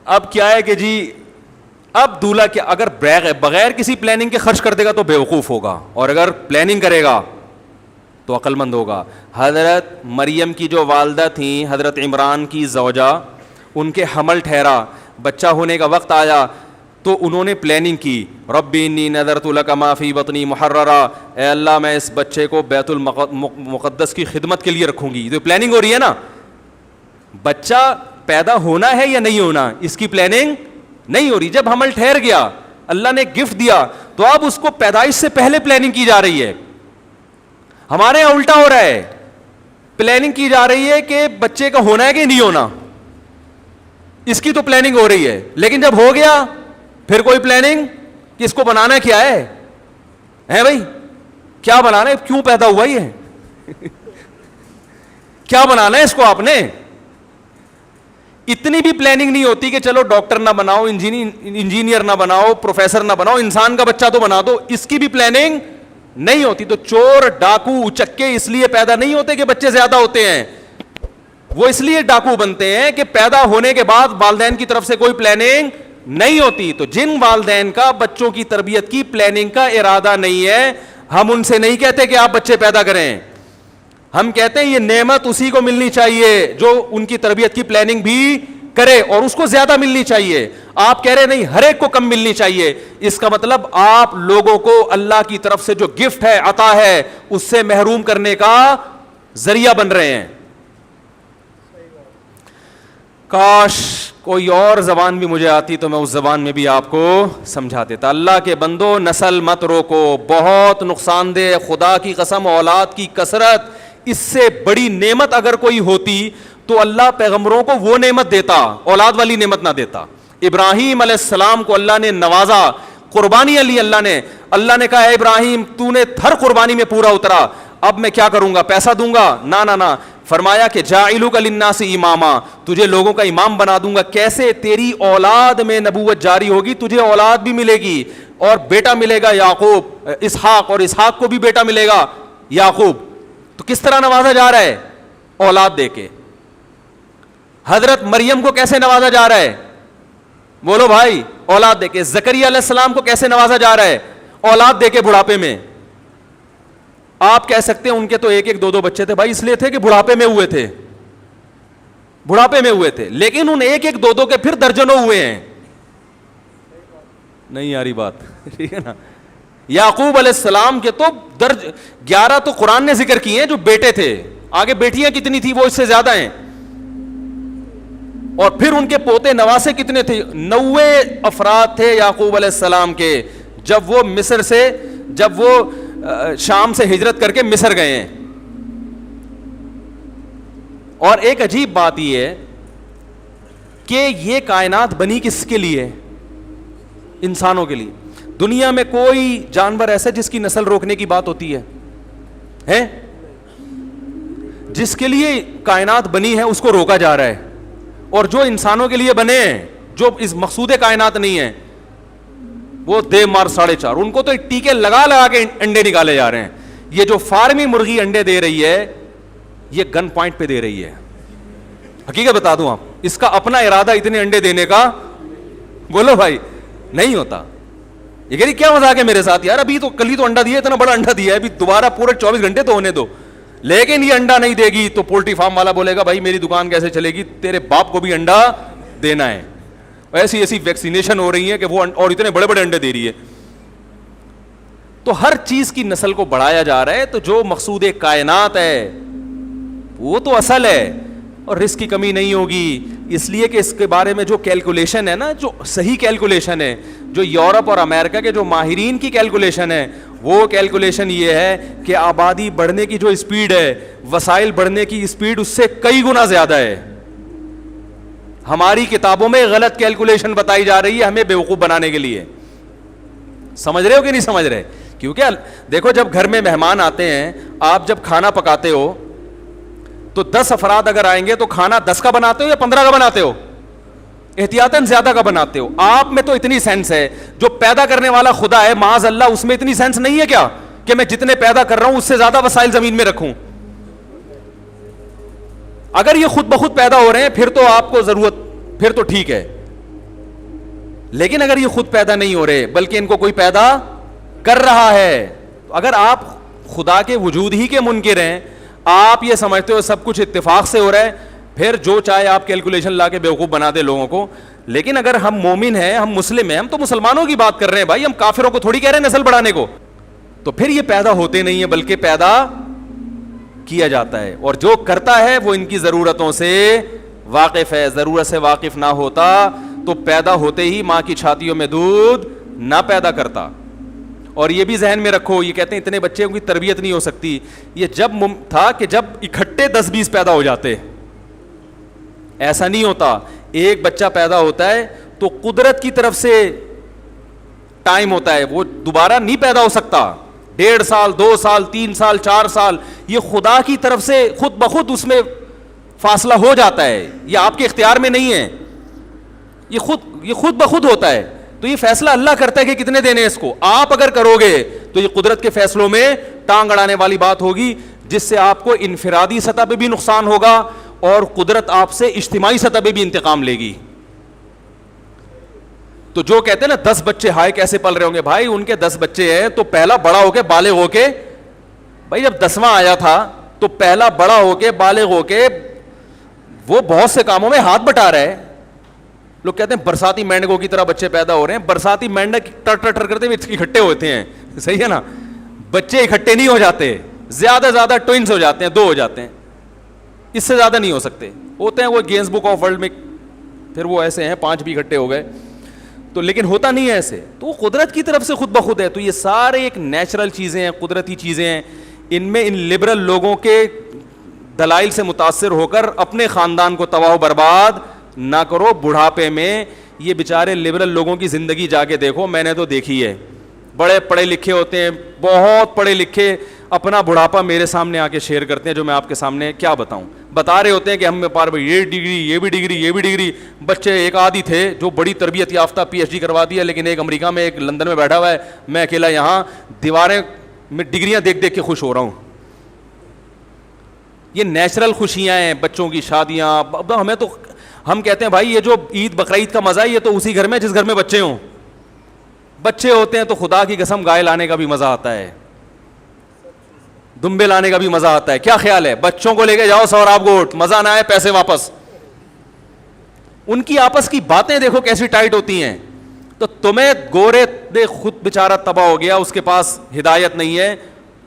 اب کیا ہے کہ جی اب دولہا کیا, اگر بغیر کسی پلاننگ کے خرچ کر دے گا تو بیوقوف ہوگا, اور اگر پلاننگ کرے گا تو عقل مند ہوگا. حضرت مریم کی جو والدہ تھیں, حضرت عمران کی زوجہ, ان کے حمل ٹھہرا, بچہ ہونے کا وقت آیا تو انہوں نے پلاننگ کی, ربی انی نذرت لک ما فی بطنی محررا, اے اللہ میں اس بچے کو بیت المقدس کی خدمت کے لیے رکھوں گی. تو پلاننگ ہو رہی ہے نا, بچہ پیدا ہونا ہے یا نہیں ہونا, اس کی پلاننگ نہیں ہو رہی. جب حمل ٹھہر گیا, اللہ نے گفٹ دیا, تو اب اس کو پیدائش سے پہلے پلاننگ کی جا رہی ہے. ہمارے یہاں الٹا ہو رہا ہے, پلاننگ کی جا رہی ہے کہ بچے کا ہونا ہے کہ نہیں ہونا, اس کی تو پلاننگ ہو رہی ہے. لیکن جب ہو گیا پھر کوئی پلاننگ کہ اس کو بنانا کیا ہے بھائی, کیا بنانا ہے, کیوں پیدا ہوا یہ کیا بنانا ہے اس کو آپ نے. اتنی بھی پلاننگ نہیں ہوتی کہ چلو ڈاکٹر نہ بناؤ, انجینئر نہ بناؤ, پروفیسر نہ بناؤ, انسان کا بچہ تو بنا دو, اس کی بھی پلاننگ نہیں ہوتی. تو چور, ڈاکو, اچکے اس لیے پیدا نہیں ہوتے کہ بچے زیادہ ہوتے ہیں, وہ اس لیے ڈاکو بنتے ہیں کہ پیدا ہونے کے بعد والدین کی طرف سے کوئی پلاننگ نہیں ہوتی. تو جن والدین کا بچوں کی تربیت کی پلاننگ کا ارادہ نہیں ہے, ہم ان سے نہیں کہتے کہ آپ بچے پیدا کریں, ہم کہتے ہیں یہ نعمت اسی کو ملنی چاہیے جو ان کی تربیت کی پلاننگ بھی کرے, اور اس کو زیادہ ملنی چاہیے. آپ کہہ رہے نہیں ہر ایک کو کم ملنی چاہیے, اس کا مطلب آپ لوگوں کو اللہ کی طرف سے جو گفٹ ہے, عطا ہے, اس سے محروم کرنے کا ذریعہ بن رہے ہیں. کاش کوئی اور زبان بھی مجھے آتی تو میں اس زبان میں بھی آپ کو سمجھا دیتا. اللہ کے بندو, نسل مت روکو, بہت نقصان دہ, خدا کی قسم اولاد کی کثرت, اس سے بڑی نعمت اگر کوئی ہوتی تو اللہ پیغمبروں کو وہ نعمت دیتا, اولاد والی نعمت نہ دیتا. ابراہیم علیہ السلام کو اللہ نے نوازا, قربانی علی اللہ نے کہا اے ابراہیم تو نے ہر قربانی میں پورا اترا, اب میں کیا کروں گا, پیسہ دوں گا, نہ, فرمایا کہ جاعلک للناس اماما, تجھے لوگوں کا امام بنا دوں گا. کیسے, تیری اولاد میں نبوت جاری ہوگی, تجھے اولاد بھی ملے گی, اور بیٹا ملے گا یعقوب, اسحاق, اور اسحاق کو بھی بیٹا ملے گا یعقوب. تو کس طرح نوازا جا رہا ہے, اولاد دے کے. حضرت مریم کو کیسے نوازا جا رہا ہے, بولو بھائی, اولاد دے کے. زکریا علیہ السلام کو کیسے نوازا جا رہا ہے, اولاد دے کے بڑھاپے میں. آپ کہہ سکتے ہیں ان کے تو 1-2 بچے تھے, بھائی اس لیے تھے کہ بڑھاپے میں ہوئے تھے, لیکن ان 1-2 کے پھر درجنوں ہوئے ہیں. نہیں آ رہی بات, ٹھیک ہے نا. یعقوب علیہ السلام کے تو 11 تو قرآن نے ذکر کیے ہیں جو بیٹے تھے, آگے بیٹیاں کتنی تھی وہ اس سے زیادہ ہیں, اور پھر ان کے پوتے نواسے کتنے تھے, 90 افراد تھے یعقوب علیہ السلام کے, جب وہ شام سے ہجرت کر کے مصر گئے ہیں. اور ایک عجیب بات یہ ہے کہ یہ کائنات بنی کس کے لیے, انسانوں کے لیے. دنیا میں کوئی جانور ایسا جس کی نسل روکنے کی بات ہوتی ہے جس کے لیے کائنات بنی ہے اس کو روکا جا رہا ہے, اور جو انسانوں کے لیے بنے ہیں, جو اس مقصود کائنات نہیں ہے, وہ دے مار 4.5, ان کو تو ٹیکے لگا کے انڈے نکالے جا رہے ہیں. یہ جو فارمی مرغی انڈے دے رہی ہے یہ گن پوائنٹ پہ دے رہی ہے, حقیقت بتا دوں آپ, اس کا اپنا ارادہ اتنے انڈے دینے کا, بولو بھائی, نہیں ہوتا. یہ کہہ رہی کیا مذاق ہے میرے ساتھ یار, ابھی تو کل ہی تو انڈا دیا, اتنا بڑا انڈا دیا ہے, ابھی دوبارہ پورے 24 گھنٹے تو ہونے دو. لیکن یہ انڈا نہیں دے گی تو پولٹری فارم والا بولے گا بھائی میری دکان کیسے چلے گی, تیرے باپ کو بھی انڈا دینا ہے. ایسی ویکسینیشن ہو رہی ہے کہ وہ اور اتنے بڑے بڑے انڈے دے رہی ہے. تو ہر چیز کی نسل کو بڑھایا جا رہا ہے. تو جو مقصود کائنات ہے وہ تو اصل ہے, اور رزق کی کمی نہیں ہوگی, اس لیے کہ اس کے بارے میں جو کیلکولیشن ہے نا, جو صحیح کیلکولیشن ہے, جو یورپ اور امریکہ کے جو ماہرین کی کیلکولیشن ہے, وہ کیلکولیشن یہ ہے کہ آبادی بڑھنے کی جو اسپیڈ ہے, وسائل بڑھنے کی اسپیڈ اس سے کئی گنا زیادہ ہے. ہماری کتابوں میں غلط کیلکولیشن بتائی جا رہی ہے ہمیں بیوقوف بنانے کے لیے. سمجھ رہے ہو کہ نہیں سمجھ رہے, کیونکہ دیکھو جب گھر میں مہمان آتے ہیں, آپ جب کھانا پکاتے ہو تو 10 افراد اگر آئیں گے تو کھانا 10 کا بناتے ہو یا 15 کا بناتے ہو؟ احتیاطاً زیادہ کا بناتے ہو. آپ میں تو اتنی سینس ہے, جو پیدا کرنے والا خدا ہے معاذ اللہ اس میں اتنی سینس نہیں ہے کیا کہ میں جتنے پیدا کر رہا ہوں اس سے زیادہ وسائل زمین میں رکھوں؟ اگر یہ خود بخود پیدا ہو رہے ہیں پھر تو آپ کو ضرورت, پھر تو ٹھیک ہے. لیکن اگر یہ خود پیدا نہیں ہو رہے بلکہ ان کو کوئی پیدا کر رہا ہے, تو اگر آپ خدا کے وجود ہی کے منکر ہیں, آپ یہ سمجھتے ہو سب کچھ اتفاق سے ہو رہا ہے, پھر جو چاہے آپ کیلکولیشن لا کے بیوقوف بنا دے لوگوں کو. لیکن اگر ہم مومن ہیں, ہم مسلم ہیں, ہم تو مسلمانوں کی بات کر رہے ہیں بھائی, ہم کافروں کو تھوڑی کہہ رہے ہیں نسل بڑھانے کو. تو پھر یہ پیدا ہوتے نہیں ہیں بلکہ پیدا کیا جاتا ہے, اور جو کرتا ہے وہ ان کی ضرورتوں سے واقف ہے. ضرورت سے واقف نہ ہوتا تو پیدا ہوتے ہی ماں کی چھاتیوں میں دودھ نہ پیدا کرتا. اور یہ بھی ذہن میں رکھو, یہ کہتے ہیں اتنے بچے کی تربیت نہیں ہو سکتی, یہ جب تھا کہ جب اکٹھے 10-20 پیدا ہو جاتے, ایسا نہیں ہوتا. ایک بچہ پیدا ہوتا ہے تو قدرت کی طرف سے ٹائم ہوتا ہے, وہ دوبارہ نہیں پیدا ہو سکتا. 1.5 سال 2 سال 3 سال 4 سال یہ خدا کی طرف سے خود بخود اس میں فاصلہ ہو جاتا ہے, یہ آپ کے اختیار میں نہیں ہے, یہ خود بخود ہوتا ہے. تو یہ فیصلہ اللہ کرتا ہے کہ کتنے دینے ہیں اس کو. آپ اگر کرو گے تو یہ قدرت کے فیصلوں میں ٹانگ اڑانے والی بات ہوگی, جس سے آپ کو انفرادی سطح پہ بھی نقصان ہوگا اور قدرت آپ سے اجتماعی سطح پہ بھی انتقام لے گی. تو جو کہتے ہیں نا 10 بچے ہائے کیسے پل رہے ہوں گے, بھائی ان کے 10 بچے ہیں تو پہلا بڑا ہو کے بالغ ہو کے, بھائی جب 10واں آیا تھا تو پہلا بڑا ہو کے بالغ ہو کے وہ بہت سے کاموں میں ہاتھ بٹا رہا ہے. لوگ کہتے ہیں برساتی مینڈکوں کی طرح بچے پیدا ہو رہے ہیں. برساتی مینڈک ٹر ٹر ٹر کرتے ہوئے اکٹھے ہوتے ہیں, صحیح ہے نا. بچے اکٹھے نہیں ہو جاتے, زیادہ زیادہ ٹوئنس ہو جاتے ہیں, 2 ہو جاتے ہیں, اس سے زیادہ نہیں ہو سکتے. ہوتے ہیں وہ گینز بک آف ورلڈ میں, پھر وہ ایسے ہیں 5 بھی اکٹھے ہو گئے تو, لیکن ہوتا نہیں ہے ایسے. تو وہ قدرت کی طرف سے خود بخود ہے. تو یہ سارے ایک نیچرل چیزیں ہیں, قدرتی چیزیں ہیں. ان میں ان لبرل لوگوں کے دلائل سے متاثر ہو کر اپنے خاندان کو تباہ و برباد نہ کرو. بڑھاپے میں یہ بیچارے لبرل لوگوں کی زندگی جا کے دیکھو, میں نے تو دیکھی ہے. بڑے پڑھے لکھے ہوتے ہیں, بہت پڑھے لکھے, اپنا بڑھاپا میرے سامنے آ کے شیئر کرتے ہیں, جو میں آپ کے سامنے کیا بتاؤں. بتا رہے ہوتے ہیں کہ ہم میں پار یہ ڈگری, یہ بھی ڈگری, یہ بھی ڈگری. بچے ایک آدھی تھے جو بڑی تربیت یافتہ PhD کروا دیا, لیکن ایک امریکہ میں ایک لندن میں بیٹھا ہوا ہے, میں اکیلا یہاں دیواریں میں ڈگریاں دیکھ دیکھ کے خوش ہو رہا ہوں. یہ نیچرل خوشیاں ہیں, بچوں کی شادیاں. ہمیں تو ہم کہتے ہیں بھائی یہ جو عید بقرعید کا مزہ ہے یہ تو اسی گھر میں جس گھر میں بچے ہوں. بچے ہوتے ہیں تو خدا کی قسم گائے لانے کا بھی مزہ آتا ہے, دمبے لانے کا بھی مزہ آتا ہے. کیا خیال ہے, بچوں کو لے کے جاؤ سوراب گوٹ, مزہ نہ آئے پیسے واپس. ان کی آپس کی باتیں دیکھو کیسی ٹائٹ ہوتی ہیں. تو تمہیں گورے دے خود بیچارہ تباہ ہو گیا, اس کے پاس ہدایت نہیں ہے,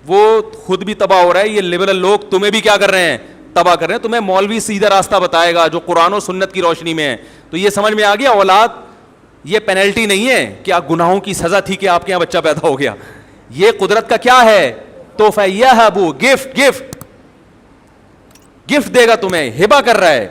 وہ خود بھی تباہ ہو رہا ہے. یہ لبرل لوگ تمہیں بھی کیا کر رہے ہیں, تباہ کر رہے ہیں. تمہیں مولوی سیدھا راستہ بتائے گا جو قرآن و سنت کی روشنی میں ہے. تو یہ سمجھ میں آ گیا, اولاد یہ پینلٹی نہیں ہے کہ آپ گناہوں کی سزا تھی کہ آپ کے یہاں بچہ پیدا ہو گیا. یہ قدرت کا کیا ہے, تحفہ. یہ گفٹ دے گا تمہیں, ہبہ کر رہا ہے.